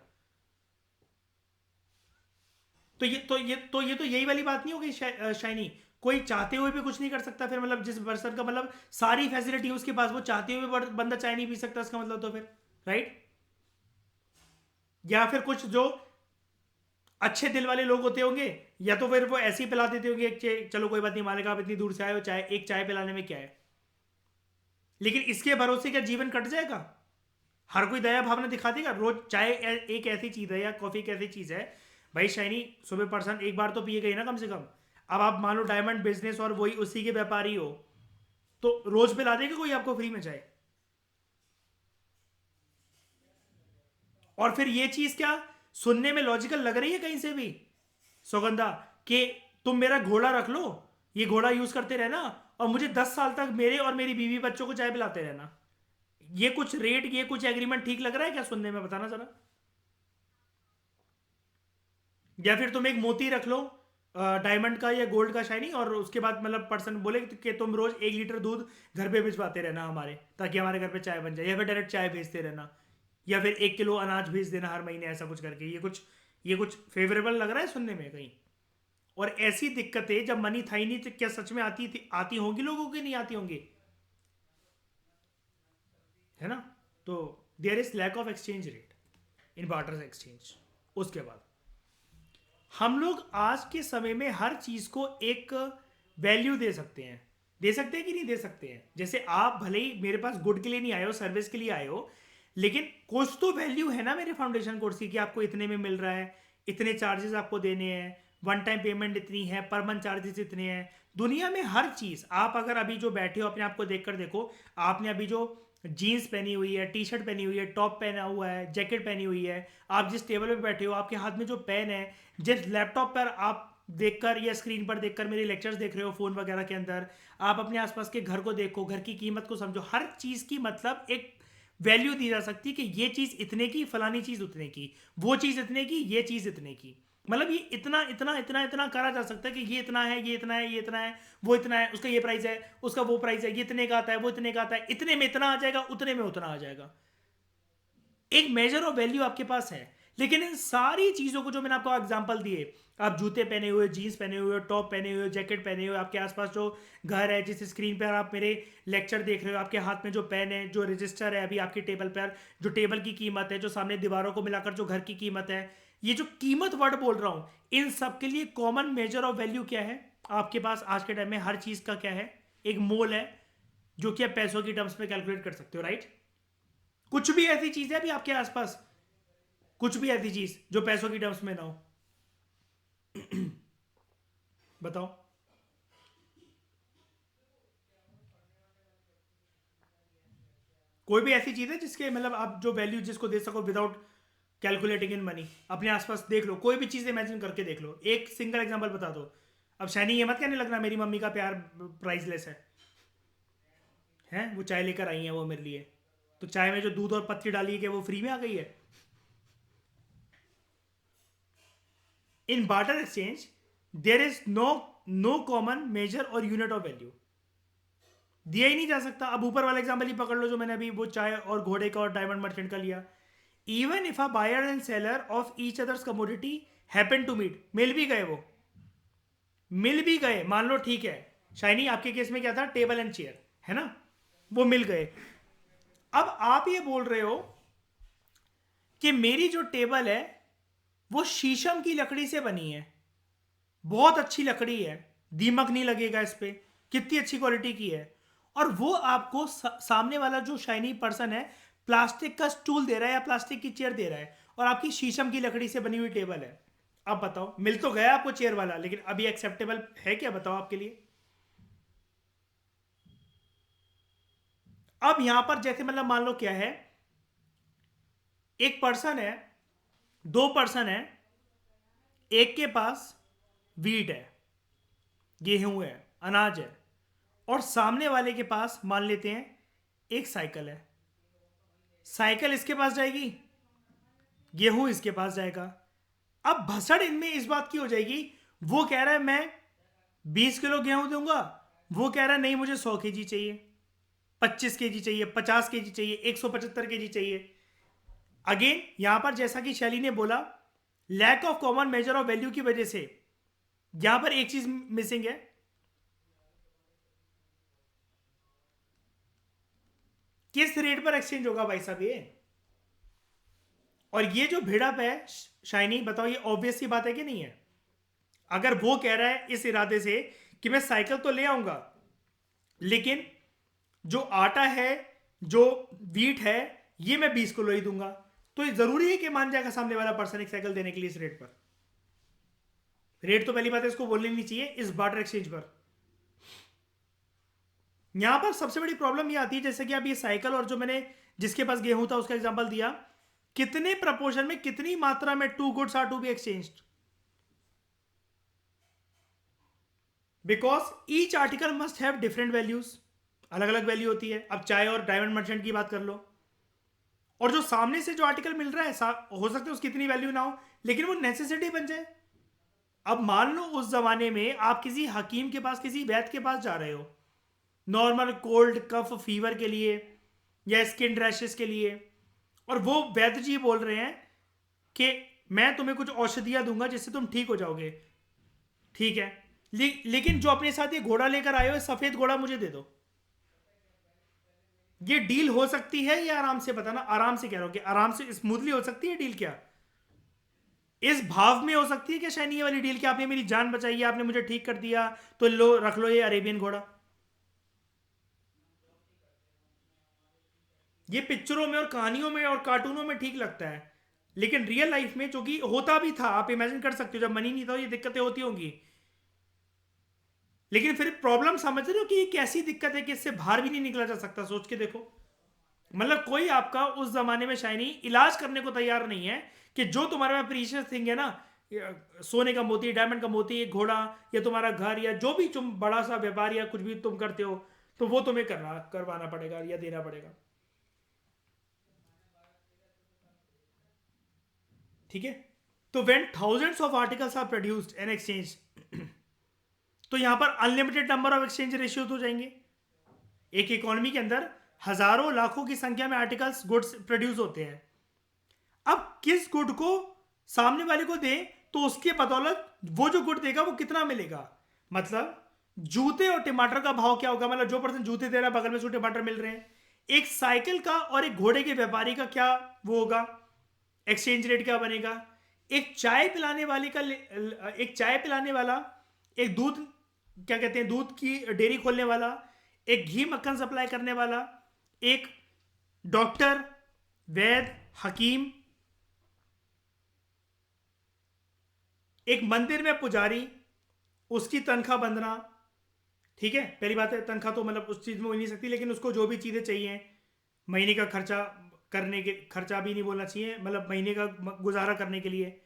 तो यही वाली बात नहीं होगी शाइनी, कोई चाहते हुए भी कुछ नहीं कर सकता फिर, मतलब जिस पर्सन का मतलब सारी फैसिलिटी है उसके पास, वो चाहते हुए भी बंदा चाय नहीं पी सकता, इसका मतलब तो फिर, राइट। या फिर कुछ जो अच्छे दिल वाले लोग होते होंगे, या तो फिर वो ऐसे ही पिला देते होंगे, चलो कोई बात नहीं मालिक, आप इतनी दूर से आए हो, चाय एक चाय पिलाने में क्या है। लेकिन इसके भरोसे क्या जीवन कट जाएगा। हर कोई दया भावना दिखा देगा। रोज चाय एक ऐसी चीज है या कॉफी एक ऐसी चीज है, भाई शाइनी, सुबह पर्सन एक बार तो पिए गई ना कम से कम। अब आप मान लो डायमंड बिजनेस और वही उसी के व्यापारी हो, तो रोज पिला देगा कोई आपको फ्री में चाय। और फिर ये चीज क्या सुनने में लॉजिकल लग रही है कहीं से भी सौगंधा, कि तुम मेरा घोड़ा रख लो, ये घोड़ा यूज करते रहना, और मुझे 10 साल तक मेरे और मेरी बीवी बच्चों को चाय पिलाते रहना। ये कुछ रेट, ये कुछ एग्रीमेंट ठीक लग रहा है क्या सुनने में, बताना जरा। या फिर तुम एक मोती रख लो, डायमंड का या गोल्ड का शाइनिंग, और उसके बाद मतलब पर्सन बोले कि तुम रोज 1 लीटर दूध घर पे भिजवाते रहना हमारे, ताकि हमारे घर पे चाय बन जाए, या फिर डायरेक्ट चाय भेजते रहना, या फिर 1 किलो अनाज भेज देना हर महीने, ऐसा कुछ करके। ये कुछ फेवरेबल लग रहा है सुनने में कहीं। और ऐसी दिक्कतें जब मनी था ही नहीं, तो क्या सच में आती होंगी लोगों की, नहीं आती होंगी, है ना। तो there is lack of exchange rate in barter exchange. उसके बाद हम लोग आज के समय में हर चीज को एक वैल्यू दे सकते हैं कि नहीं दे सकते हैं। जैसे आप भले ही मेरे पास गुड के लिए नहीं आए हो, सर्विस के लिए आए हो, लेकिन कुछ तो वैल्यू है ना मेरे फाउंडेशन कोर्स की, कि आपको इतने में मिल रहा है, इतने चार्जेस आपको देने हैं, वन टाइम पेमेंट इतनी है, पर मंथ चार्जेस इतने हैं। दुनिया में हर चीज, आप अगर अभी जो बैठे हो अपने आप को देखकर देखो, आपने अभी जो जीन्स पहनी हुई है, टी शर्ट पहनी हुई है, टॉप पहना हुआ है, जैकेट पहनी हुई है, आप जिस टेबल पे बैठे हो, आपके हाथ में जो पेन है, जिस लैपटॉप पर आप देखकर या स्क्रीन पर देखकर मेरे लेक्चर्स देख रहे हो फोन वगैरह के अंदर, आप अपने आसपास के घर को देखो, घर की कीमत को समझो, हर चीज की मतलब एक वैल्यू दी जा सकती है कि ये चीज इतने की, फलानी चीज उतने की, वो चीज इतने की, ये चीज इतने की। मतलब ये इतना इतना इतना इतना करा जा सकता है कि ये इतना है, ये इतना है, ये इतना है, वो इतना है, उसका ये प्राइस है, उसका वो प्राइस है, ये इतने का आता है, वो इतने का आता है, इतने में इतना आ जाएगा, उतने में उतना आ जाएगा। एक मेजर ऑफ वैल्यू आपके पास है। लेकिन इन सारी चीजों को जो मैंने आपको एग्जांपल दिए, आप जूते पहने हुए, जीन्स पहने हुए, टॉप पहने हुए, जैकेट पहने हुए, आपके आसपास जो घर है, जिस स्क्रीन पर आप मेरे लेक्चर देख रहे हो, आपके हाथ में जो पेन है, जो रजिस्टर है अभी आपकी टेबल पर, जो टेबल की कीमत है, जो सामने दीवारों को मिलाकर जो घर की कीमत है, ये जो कीमत वर्ड बोल रहा हूं, इन सब के लिए कॉमन मेजर ऑफ वैल्यू क्या है आपके पास आज के टाइम में? हर चीज का क्या है? एक मोल है, जो कि आप पैसों की टर्म्स में कैलकुलेट कर सकते हो, राइट। कुछ भी ऐसी चीज है अभी आपके आसपास, कुछ भी ऐसी चीज जो पैसों की टर्म्स में ना हो, बताओ। कोई भी ऐसी चीज है जिसके मतलब आप जो वैल्यू जिसको दे सको विदाउट कैलकुलेटिंग इन मनी। अपने आसपास देख लो, कोई भी चीज इमेजिन करके देख लो, एक सिंगल एग्जांपल बता दो। अब शैनी ये मत कहने लगना मेरी मम्मी का प्यार प्राइसलेस है वो चाय लेकर आई है वो मेरे लिए, तो चाय में जो दूध और पत्ती डाली है कि वो फ्री में आ गई है। In barter exchange there is no common measure और यूनिट ऑफ वैल्यू, दिया ही नहीं जा सकता। अब ऊपर वाला एग्जांपल ही पकड़ लो जो मैंने अभी वो चाय और घोड़े का और डायमंड मर्चेंट का लिया। Even if a buyer and seller of each others commodity happen to meet, मिल भी गए, वो मिल भी गए, मान लो ठीक है, शाइनी आपके केस में क्या था, टेबल एंड चेयर, है ना, वो मिल गए। अब आप ये बोल रहे हो कि मेरी जो टेबल है वो शीशम की लकड़ी से बनी है, बहुत अच्छी लकड़ी है, दीमक नहीं लगेगा इस पे, कितनी अच्छी क्वालिटी की है, और वो आपको सामने वाला जो शाइनी पर्सन है प्लास्टिक का स्टूल दे रहा है या प्लास्टिक की चेयर दे रहा है, और आपकी शीशम की लकड़ी से बनी हुई टेबल है। अब बताओ, मिल तो गया आपको चेयर वाला, लेकिन अभी एक्सेप्टेबल है क्या, बताओ आपके लिए। अब यहां पर जैसे मतलब मान लो क्या है, एक पर्सन है, दो पर्सन है, एक के पास वीट है, गेहूं है, अनाज है, और सामने वाले के पास मान लेते हैं एक साइकिल है। साइकिल इसके पास जाएगी, गेहूं इसके पास जाएगा। अब भसड़ इनमें इस बात की हो जाएगी, वो कह रहा है मैं 20 किलो गेहूं दूंगा, वो कह रहा है नहीं मुझे 100 kg चाहिए, 25 kg चाहिए, 50 kg चाहिए, 175 kg चाहिए। अगेन यहां पर जैसा कि शैली ने बोला, lack of common measure of value की वजह से यहां पर एक चीज मिसिंग है, किस रेट पर एक्सचेंज होगा भाई साहब ये। और ये जो भिड़प है शाइनी, बताओ ये ऑब्वियस सी बात है कि नहीं है। अगर वो कह रहा है इस इरादे से कि मैं साइकिल तो ले आऊंगा, लेकिन जो आटा है, जो वीट है, ये मैं 20 किलो ही दूंगा, तो ये जरूरी है कि मान जाएगा सामने वाला पर्सन एक साइकिल देने के लिए इस रेट पर। रेट तो पहली बात है इसको बोलनी नहीं चाहिए इस बार्टर एक्सचेंज पर। यहां पर सबसे बड़ी प्रॉब्लम ये आती है, जैसे कि अब ये साइकिल और जो मैंने जिसके पास गेहूं था उसका एग्जांपल दिया, कितने प्रपोर्शन में, कितनी मात्रा में two goods are to be exchanged, because each article must have different values, अलग अलग वैल्यू होती है। अब चाय और डायमंड मर्चेंट की बात कर लो, और जो सामने से जो आर्टिकल मिल रहा है हो सकता है उसकी इतनी वैल्यू ना हो, लेकिन वो नेसेसिटी बन जाए। अब मान लो उस जमाने में आप किसी हकीम के पास, किसी वैद्य के पास जा रहे हो नॉर्मल कोल्ड कफ फीवर के लिए या स्किन रैशेस के लिए, और वो वैद्य जी बोल रहे हैं कि मैं तुम्हें कुछ औषधियां दूंगा जिससे तुम ठीक हो जाओगे, ठीक है, लेकिन जो अपने साथ ये घोड़ा लेकर आए हो सफेद घोड़ा मुझे दे दो। ये डील हो सकती है या आराम से, बताना, आराम से कह रहा हूं कि आराम से स्मूथली हो सकती है डील क्या, इस भाव में हो सकती है क्या शायद ये वाली डील कि आपने मेरी जान बचाई है, आपने मुझे ठीक कर दिया, तो लो रख लो ये अरेबियन घोड़ा। ये पिक्चरों में और कहानियों में और कार्टूनों में ठीक लगता है, लेकिन रियल लाइफ में जो कि होता भी था, आप इमेजिन कर सकते हो जब मनी नहीं था ये दिक्कतें होती होंगी। लेकिन फिर प्रॉब्लम समझ रहे हो कि ये कैसी दिक्कत है कि इससे बाहर भी नहीं निकला जा सकता, सोच के देखो। मतलब कोई आपका उस जमाने में शायनी इलाज करने को तैयार नहीं है कि जो तुम्हारे पास प्रीशियस थिंग है ना, सोने का मोती, डायमंड का मोती, एक घोड़ा, या तुम्हारा घर, या जो भी तुम बड़ा सा व्यापार या कुछ भी तुम करते हो, तो वो तुम्हें करवाना पड़ेगा या देना पड़ेगा, ठीक है। तो when thousands of articles are produced and exchange, तो यहां पर unlimited number of exchange ratios हो जाएंगे। एक इकोनॉमी के अंदर हजारों लाखों की संख्या में आर्टिकल्स, गुड्स प्रोड्यूस होते हैं। अब किस गुड को सामने वाले को दे तो उसके बदौलत वो जो गुड देगा वो कितना मिलेगा। मतलब जूते और टमाटर का भाव क्या होगा, मतलब जो पर्सन जूते दे रहा है बगल में उसको टमाटर मिल रहे हैं, एक साइकिल का और एक घोड़े के व्यापारी का क्या वो होगा, एक्सचेंज रेट क्या बनेगा। एक चाय पिलाने वाले का, एक चाय पिलाने वाला, एक दूध, क्या कहते हैं, दूध की डेयरी खोलने वाला, एक घी मक्खन सप्लाई करने वाला, एक डॉक्टर, वैद्य, हकीम, एक मंदिर में पुजारी, उसकी तनख्वाह बंधना, ठीक है। पहली बात है तनख्वाह तो मतलब उस चीज में हो नहीं सकती, लेकिन उसको जो भी चीजें चाहिए, महीने का खर्चा करने के, खर्चा भी नहीं बोलना चाहिए, मतलब महीने का गुजारा करने के लिए,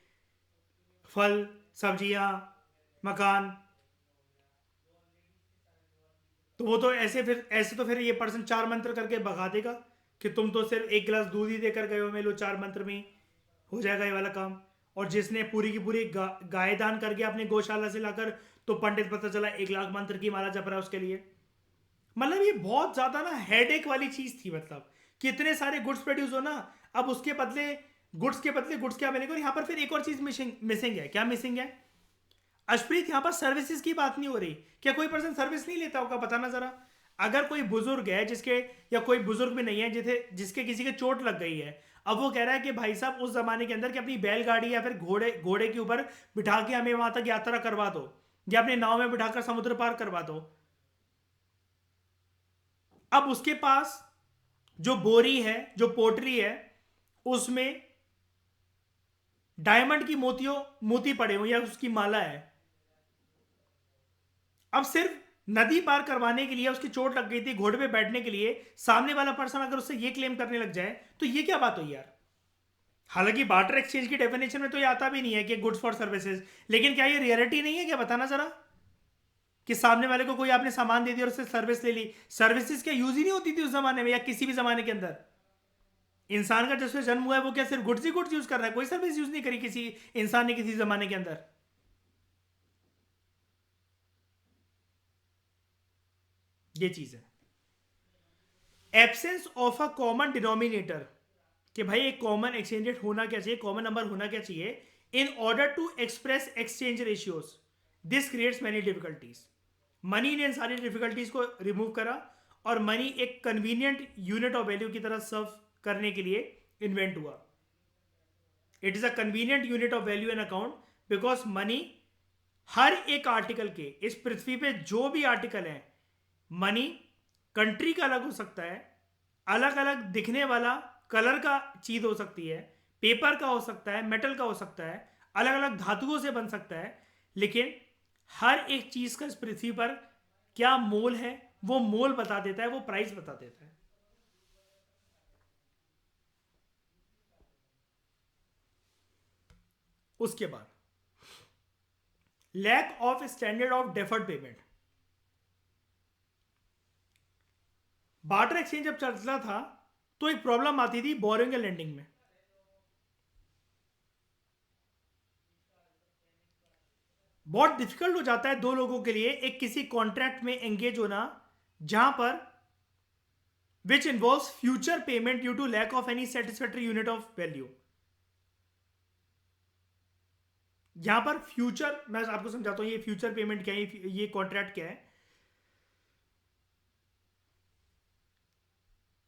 फल सब्जियां, मकान, तो वो तो ऐसे तो फिर ये पर्सन 4 मंत्र करके भगा देगा कि तुम तो सिर्फ एक गिलास दूध ही देकर गए हो, मैं लो 4 मंत्र में ही हो जाएगा ये वाला काम। और जिसने पूरी की पूरी गाय दान करके अपनी गौशाला से लाकर, तो पंडित पता चला 1 लाख मंत्र की माला जप रहा है उसके लिए। मतलब ये बहुत ज्यादा ना हेडेक वाली चीज थी, मतलब कि इतने सारे गुड्स प्रोड्यूस हो ना, अब उसके बदले गुड्स क्या बनेगा। और यहाँ पर फिर एक और चीज मिसिंग है। क्या मिसिंग है अशप्रीत, यहां पर सर्विसेज की बात नहीं हो रही। क्या कोई पर्सन सर्विस नहीं लेता होगा, बताना जरा। अगर कोई बुजुर्ग है जिसके, या कोई बुजुर्ग भी नहीं है जिसके किसी के चोट लग गई है, अब वो कह रहा है कि भाई साहब उस जमाने के अंदर कि अपनी बैलगाड़ी या फिर घोड़े के ऊपर बिठा के हमें वहां तक यात्रा करवा दो, या अपने नाव में बिठाकर समुद्र पार करवा दो। अब उसके पास जो बोरी है, जो पोटरी है, उसमें डायमंड की मोती पड़े हुए या उसकी माला है। अब सिर्फ नदी पार करवाने के लिए, उसकी चोट लग गई थी, घोड़े पे बैठने के लिए सामने वाला पर्सन अगर उससे ये क्लेम करने लग जाए, तो ये क्या बात हुई यार। हालांकि बार्टर एक्सचेंज की डेफिनेशन में तो ये आता भी नहीं है कि गुड्स फॉर सर्विसेज, लेकिन क्या ये रियलिटी नहीं है क्या? बताना जरा, कि सामने वाले को कोई आपने सामान दे दिया और उससे सर्विस ले ली। सर्विसेज क्या यूज ही नहीं होती थी उस जमाने में या किसी भी जमाने के अंदर? इंसान का जब से जन्म हुआ है वो क्या सिर्फ गुड्स ही गुड्स यूज कर रहा है? कोई सर्विस यूज नहीं करी किसी इंसान ने किसी जमाने के अंदर। ये चीज है absence of a common denominator, कि भाई एक कॉमन एक्सचेंज रेट होना क्या चाहिए, कॉमन नंबर होना क्या चाहिए in order to express exchange ratios. This creates many difficulties. Money ने इन सारी डिफिकल्टीज को रिमूव करा और मनी एक कन्वीनियंट यूनिट ऑफ वैल्यू की तरह सर्व करने के लिए इन्वेंट हुआ। It is a convenient unit of value in account because money हर एक आर्टिकल के, इस पृथ्वी पे जो भी आर्टिकल है, मनी कंट्री का अलग हो सकता है, अलग अलग दिखने वाला कलर का चीज हो सकती है, पेपर का हो सकता है, मेटल का हो सकता है, अलग अलग धातुओं से बन सकता है, लेकिन हर एक चीज का इस पृथ्वी पर क्या मोल है वो मोल बता देता है, वो प्राइस बता देता है। उसके बाद lack of standard of deferred payment. Barter exchange जब चलता था तो एक प्रॉब्लम आती थी बोरिंग एंड लेंडिंग में। बहुत डिफिकल्ट हो जाता है दो लोगों के लिए एक किसी कॉन्ट्रैक्ट में एंगेज होना जहां पर which involves future payment due to lack of any satisfactory unit of value. यहां पर फ्यूचर, मैं आपको समझाता हूं ये फ्यूचर पेमेंट क्या है, ये कॉन्ट्रैक्ट क्या है।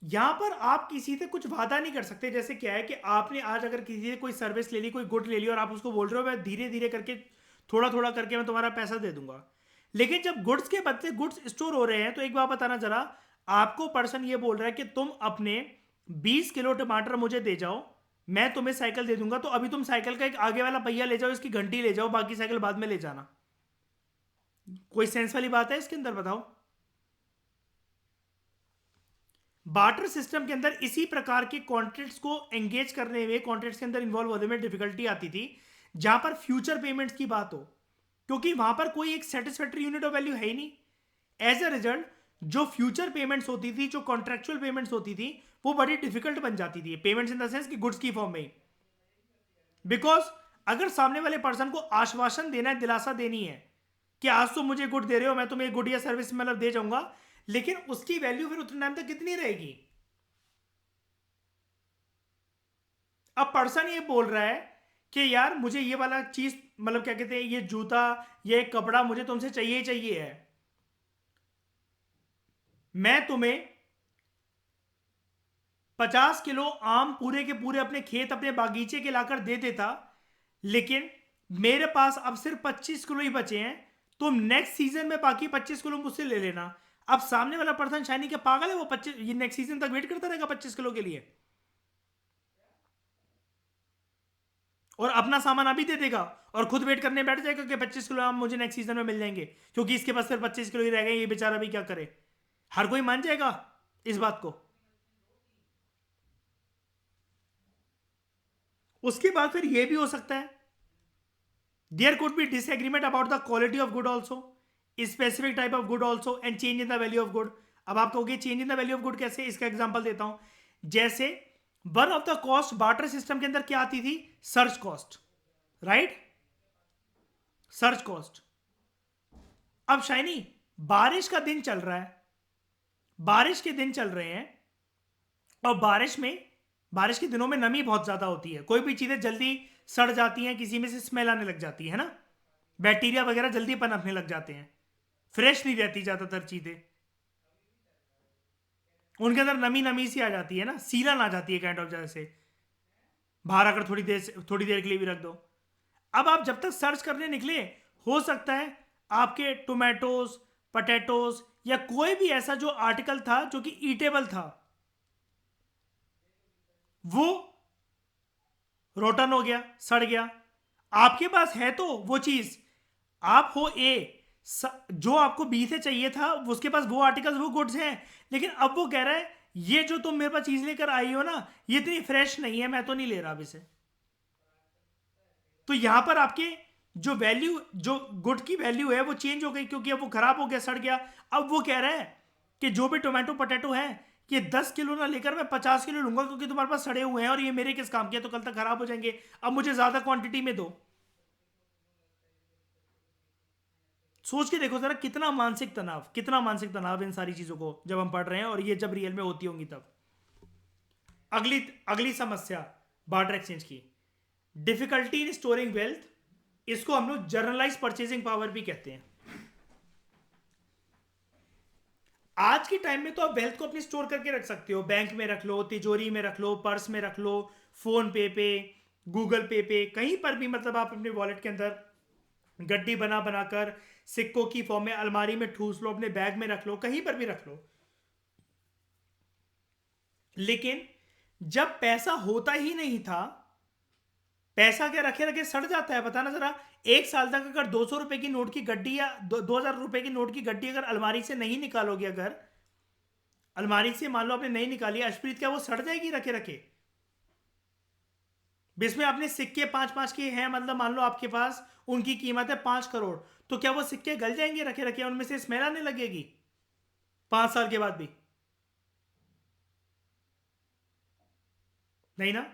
यहां पर आप किसी से कुछ वादा नहीं कर सकते। जैसे क्या है कि आपने आज अगर किसी से कोई सर्विस ले ली, कोई गुड ले ली और आप उसको बोल रहे हो मैं धीरे धीरे करके थोड़ा थोड़ा करके मैं तुम्हारा पैसा दे दूंगा, लेकिन जब गुड्स के बदले गुड्स स्टोर हो रहे हैं तो एक बात बताना जरा, आपको पर्सन ये बोल रहा है कि तुम अपने 20 किलो टमाटर मुझे दे जाओ, मैं तुम्हें साइकिल दे दूंगा, तो अभी तुम साइकिल का एक आगे वाला पहिया ले जाओ, इसकी घंटी ले जाओ, बाकी साइकिल बाद में ले जाना। कोई सेंस वाली बात है इसके अंदर? बताओ। बार्टर सिस्टम के अंदर इसी प्रकार के कॉन्ट्रैक्ट्स को एंगेज करने में, कॉन्ट्रैक्ट्स के अंदर इन्वॉल्व होने में डिफिकल्टी आती थी जहां पर फ्यूचर पेमेंट्स की बात हो, क्योंकि वहां पर कोई एक सेटिस्फैक्टरी यूनिट ऑफ वैल्यू है ही नहीं। एज अ रिजल्ट जो फ्यूचर पेमेंट्स होती थी, जो कॉन्ट्रेक्चुअल पेमेंट्स होती थी, वो बड़ी डिफिकल्ट बन जाती थी। पेमेंट्स इन द सेंस कि गुड्स की फॉर्म में ही। बिकॉज अगर सामने वाले पर्सन को आश्वासन देना है, दिलासा देनी है कि आज तो मुझे गुड दे रहे हो, मैं तुम्हें गुड या सर्विस मतलब दे जाऊंगा, लेकिन उसकी वैल्यू फिर उतने टाइम तक कितनी रहेगी? अब पर्सन ये बोल रहा है कि यार मुझे ये वाला चीज, मतलब क्या कहते हैं, ये जूता, ये कपड़ा मुझे तुमसे चाहिए ही चाहिए है, मैं तुम्हें 50 किलो आम पूरे के पूरे अपने खेत, अपने बागीचे के लाकर दे देता, लेकिन मेरे पास अब सिर्फ 25 किलो ही बचे हैं, तुम नेक्स्ट सीजन में बाकी 25 किलो मुझसे ले लेना। अब सामने वाला पर्सन शाइनी क्या पागल है? वो 25 ये नेक्स्ट सीजन तक वेट करता रहेगा 25 किलो के लिए, और अपना सामान अभी दे देगा और खुद वेट करने बैठ जाएगा कि 25 किलो आम मुझे नेक्स्ट सीजन में मिल जाएंगे, क्योंकि इसके पास सिर्फ 25 किलो ही रह गए, ये बेचारा भी क्या करे? हर कोई मान जाएगा इस बात को। उसके बाद फिर यह भी हो सकता है there could be disagreement about the quality of good also, specific type of good also, and change in the value of good. अब आप कहोगे change in the value of good कैसे? इसका एग्जांपल देता हूं। जैसे one of the cost barter system के अंदर क्या आती थी? Search cost, right? Search cost. अब शाइनी बारिश का दिन चल रहा है, बारिश के दिन चल रहे हैं, और बारिश के दिनों में नमी बहुत ज्यादा होती है, कोई भी चीजें जल्दी सड़ जाती हैं, किसी में से स्मेल आने लग जाती है ना, बैक्टीरिया वगैरह जल्दी पनपने लग जाते हैं, फ्रेश नहीं रहती ज्यादातर चीजें, उनके अंदर नमी नमी सी आ जाती है ना, सीलन आ जाती है काइंड ऑफ, जैसे बाहर अगर थोड़ी देर के लिए भी रख दो। अब आप जब तक सर्च करने निकले, हो सकता है आपके टोमेटोज, पटेटोज या कोई भी ऐसा जो आर्टिकल था जो कि ईटेबल था, वो रोटन हो गया, सड़ गया। आपके पास है तो वो चीज, आप हो ए, जो आपको बी से चाहिए था उसके पास वो आर्टिकल्स, वो गुड्स हैं, लेकिन अब वो कह रहा है ये जो तुम मेरे पास चीज लेकर आई हो ना, ये इतनी फ्रेश नहीं है, मैं तो नहीं ले रहा अब इसे। तो यहां पर आपके जो वैल्यू, जो गुड की वैल्यू है वो चेंज हो गई, क्योंकि अब वो खराब हो गया, सड़ गया। अब वो कह रहा है कि जो भी टोमेटो पटेटो है, ये 10 किलो ना लेकर मैं 50 किलो लूंगा, क्योंकि तुम्हारे पास सड़े हुए हैं और ये मेरे किस काम के हैं, तो कल तक खराब हो जाएंगे। अब मुझे ज्यादा क्वांटिटी में दो। सोच के देखो जरा, कितना मानसिक तनाव, कितना मानसिक तनाव इन सारी चीजों को जब हम पढ़ रहे हैं, और ये जब रियल में होती होंगी तब। अगली अगली समस्या बार्टर एक्सचेंज की, डिफिकल्टी इन स्टोरिंग वेल्थ। इसको हम लोग जर्नलाइज परचेजिंग पावर भी कहते हैं। आज के टाइम में तो आप वेल्थ को अपनी स्टोर करके रख सकते हो, बैंक में रख लो, तिजोरी में रख लो, पर्स में रख लो, फोन पे गूगल पे कहीं पर भी, मतलब आप अपने वॉलेट के अंदर गड्डी बना बनाकर सिक्कों की फॉर्म में अलमारी में ठूस लो, अपने बैग में रख लो, कहीं पर भी रख लो। लेकिन जब पैसा होता ही नहीं था, पैसा क्या रखे रखे सड़ जाता है, बताना जरा। एक साल तक अगर 200 रुपए की नोट की गड्डी या 2000 रुपए की नोट की गड्डी अगर अलमारी से नहीं निकालोगे, अगर अलमारी से मान लो आपने नहीं निकाली अशप्रीत, क्या वो सड़ जाएगी रखे रखे? जिसमें आपने सिक्के 5-5 के हैं, मतलब मान लो आपके पास उनकी कीमत है 5 करोड़, तो क्या वो सिक्के गल जाएंगे रखे रखे, उनमें से स्मेल आने लगेगी 5 साल के बाद भी? नहीं ना।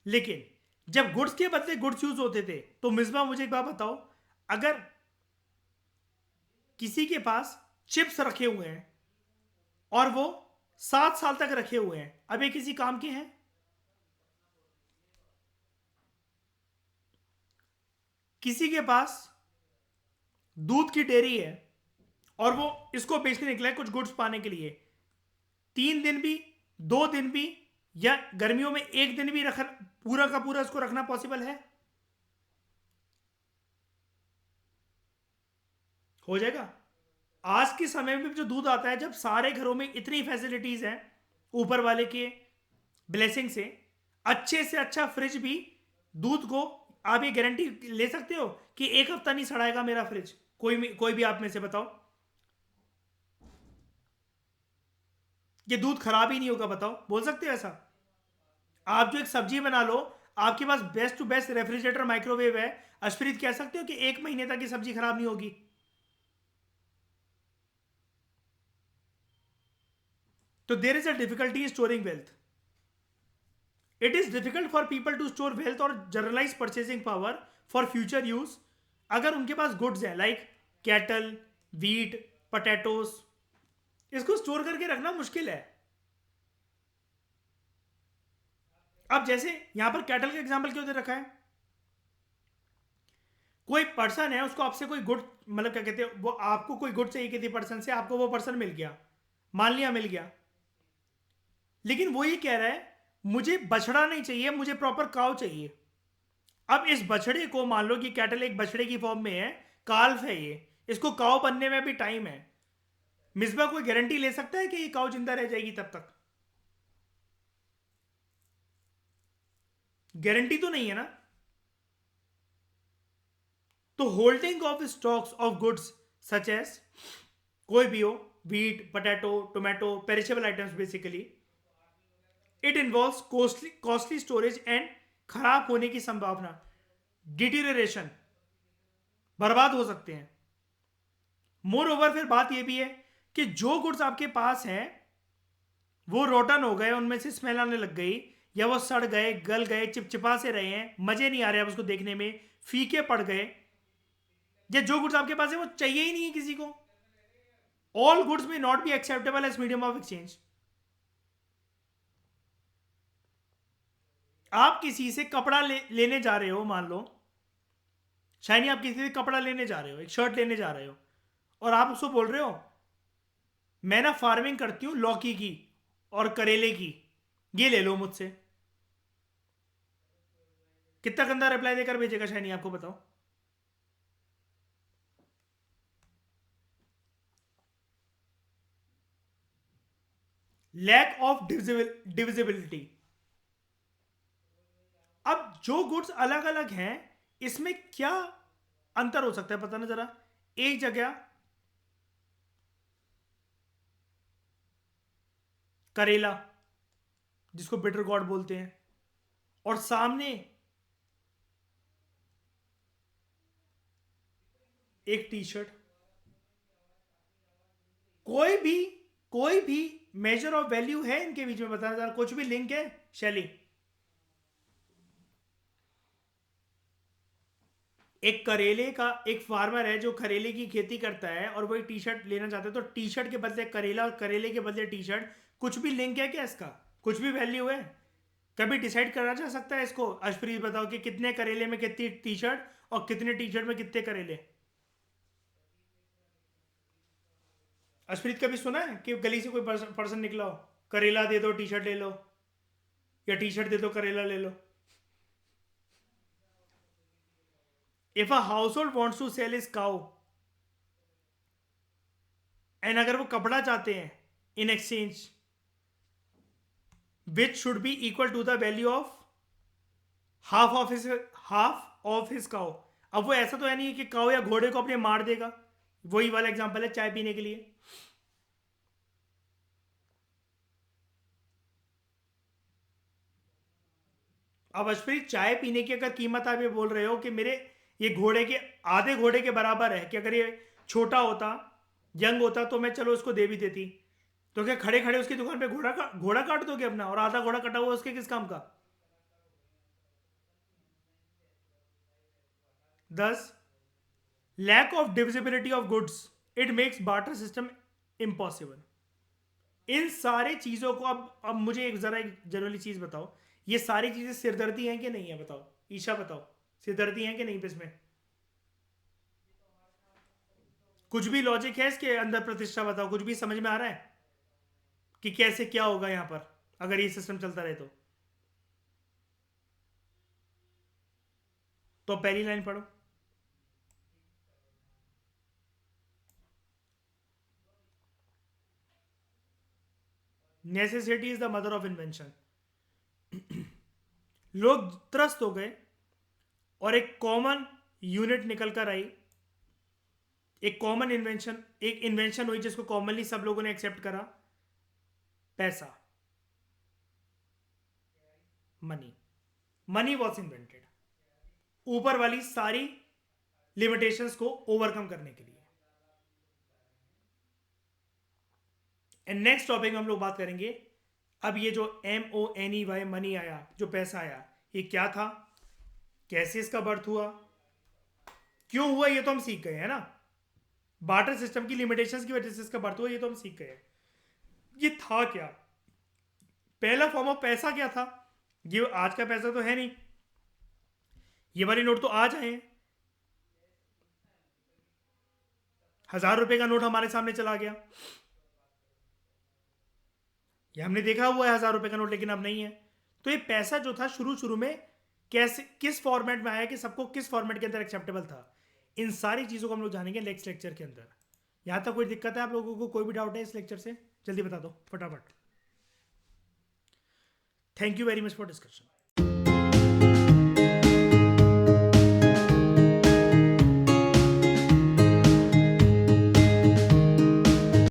लेकिन जब गुड्स के बदले गुड्स यूज होते थे, तो मिसबा मुझे एक बात बताओ, अगर किसी के पास चिप्स रखे हुए हैं और वो 7 साल तक रखे हुए हैं, अब ये किसी काम के हैं? किसी के पास दूध की डेयरी है और वो इसको बेचने निकला है कुछ गुड्स पाने के लिए, 3 दिन भी, 2 दिन भी, या गर्मियों में 1 दिन भी रख, पूरा का पूरा इसको रखना पॉसिबल है? हो जाएगा। आज के समय में जो दूध आता है, जब सारे घरों में इतनी फैसिलिटीज हैं ऊपर वाले के ब्लेसिंग से अच्छा फ्रिज भी, दूध को आप ये गारंटी ले सकते हो कि 1 हफ्ता नहीं सड़ाएगा मेरा फ्रिज? कोई भी आप में से बताओ, ये दूध खराब ही नहीं होगा, बताओ, बोल सकते हो ऐसा? आप जो एक सब्जी बना लो, आपके पास best to best refrigerator microwave है, अशप्रीत कह सकते हो कि 1 महीने तक ये सब्जी खराब नहीं होगी? तो there is a difficulty storing wealth. It is difficult for people to store wealth और generalise purchasing power for future use. अगर उनके पास गुड्स हैं लाइक कैटल, वीट, पटेटोस, इसको स्टोर करके रखना मुश्किल है। अब जैसे यहां पर कैटल का एग्जांपल क्यों दे रखा है? कोई पर्सन है, उसको आपसे कोई गुड, मतलब क्या कहते हैं, वो आपको कोई गुड चाहिए किसी पर्सन से, आपको वो पर्सन मिल गया, मान लिया मिल गया, लेकिन वो ये कह रहा है मुझे बछड़ा नहीं चाहिए, मुझे प्रॉपर काव चाहिए। अब इस बछड़े को, मान लो कि कैटल एक बछड़े की फॉर्म में है, काल्फ है ये, इसको काव बनने में भी टाइम है। मिसबा कोई गारंटी ले सकता है कि ये काव जिंदा रह जाएगी तब तक? गारंटी तो नहीं है ना। तो holding of stocks of goods such as, कोई भी हो, wheat, potato, tomato, perishable items basically, it involves costly storage and खराब होने की संभावना, डिटीरियरेशन, बर्बाद हो सकते हैं। मोर ओवर फिर बात यह भी है कि जो गुड्स आपके पास हैं वो रोटन हो गए, उनमें से स्मेल आने लग गई, या वो सड़ गए, गल गए, चिपचिपा से रहे हैं, मजे नहीं आ रहे अब उसको देखने में, फीके पड़ गए, या जो गुड्स आपके पास है वो चाहिए ही नहीं है किसी को। All goods may not be acceptable as medium of exchange. आप किसी से कपड़ा लेने जा रहे हो, मान लो शाइनी, आप किसी से कपड़ा लेने जा रहे हो, एक शर्ट लेने जा रहे हो, और आप उसको बोल रहे हो मैं ना फार्मिंग करती हूं लौकी की और करेले की, ये ले लो मुझसे। कितना गंदा रिप्लाई देकर भेजेगा शाइनी, आपको बताओ। Lack of divisibility. अब जो गुड्स अलग अलग हैं, इसमें क्या अंतर हो सकता है, पता ना जरा। एक जगह करेला जिसको बिटर गॉड बोलते हैं, और सामने एक टी शर्ट। कोई भी मेजर ऑफ वैल्यू है इनके बीच में? बताना जरा, कुछ भी लिंक है शैली? एक करेले का एक फार्मर है जो करेले की खेती करता है और वो एक टी शर्ट लेना चाहता है, तो टी शर्ट के बदले करेला और करेले के बदले टी शर्ट, कुछ भी लिंक है क्या इसका? कुछ भी वैल्यू है? कभी डिसाइड करा जा सकता है इसको? अर्शप्रीत बताओ कि कितने करेले में कितनी टी शर्ट और कितने टी शर्ट में कितने करेले? अर्शप्रीत कभी सुना है कि गली से कोई पर्सन निकला हो, करेला दे दो टी शर्ट ले लो, या टी शर्ट दे दो करेला ले लो? If a household wants to sell his cow, and अगर वो कपड़ा चाहते हैं in exchange, which should be equal to the value of half of his cow. अब वो ऐसा तो है नहीं कि काउ या घोड़े को अपने मार देगा, वही वाला एग्जांपल है चाय पीने के लिए। अब अश्वरीत, चाय पीने की अगर कीमत आप ये बोल रहे हो कि मेरे ये घोड़े के आधे घोड़े के बराबर है, कि अगर ये छोटा होता, यंग होता, तो मैं चलो उसको दे भी देती, तो क्या खड़े खड़े उसकी दुकान पे घोड़ा काट दोगे अपना? और आधा घोड़ा कटा हुआ उसके किस काम का? 10, lack of divisibility of goods, it makes barter system impossible. इन सारे चीजों को अब मुझे एक जरा एक जनरली चीज बताओ, ये सारी चीजें सिरदर्दी हैं कि नहीं है? बताओ ईशा, बताओ सिरदर्दी हैं कि नहीं इसमें? कुछ भी लॉजिक है इसके अंदर? प्रतिष्ठा बताओ, कुछ भी समझ में आ रहा है कि कैसे क्या होगा यहां पर अगर ये सिस्टम चलता रहे तो पहली लाइन पढ़ो। Necessity is the mother of invention. लोग त्रस्त हो गए और एक कॉमन यूनिट निकल कर आई, एक कॉमन इन्वेंशन, एक इन्वेंशन हुई जिसको कॉमनली सब लोगों ने एक्सेप्ट करा। पैसा, मनी। मनी वॉज इन्वेंटेड ऊपर वाली सारी लिमिटेशंस को ओवरकम करने के लिए। एंड नेक्स्ट टॉपिक में हम लोग बात करेंगे, अब ये जो MONEY मनी आया, जो पैसा आया, ये क्या था, कैसे इसका बर्थ हुआ, क्यों हुआ, ये तो हम सीख गए हैं ना। बार्टर सिस्टम की लिमिटेशंस की वजह से इसका बर्थ हुआ, ये तो हम सीख गए। ये था क्या, पहला फॉर्म ऑफ पैसा क्या था? ये आज का पैसा तो है नहीं, ये वाले नोट तो आज आए हैं। 1000 रुपए का नोट हमारे सामने चला गया, ये हमने देखा हुआ है 1000 रुपए का नोट, लेकिन अब नहीं है। तो ये पैसा जो था शुरू शुरू में कैसे, किस फॉर्मेट में आया, कि सबको किस फॉर्मेट के अंदर एक्सेप्टेबल था, इन सारी चीजों को हम लोग जानेंगे नेक्स्ट लेक्चर के अंदर। यहां तक कोई दिक्कत है आप लोगों को? कोई भी डाउट है इस लेक्चर से? जल्दी बता दो फटाफट। Thank you very much for discussion.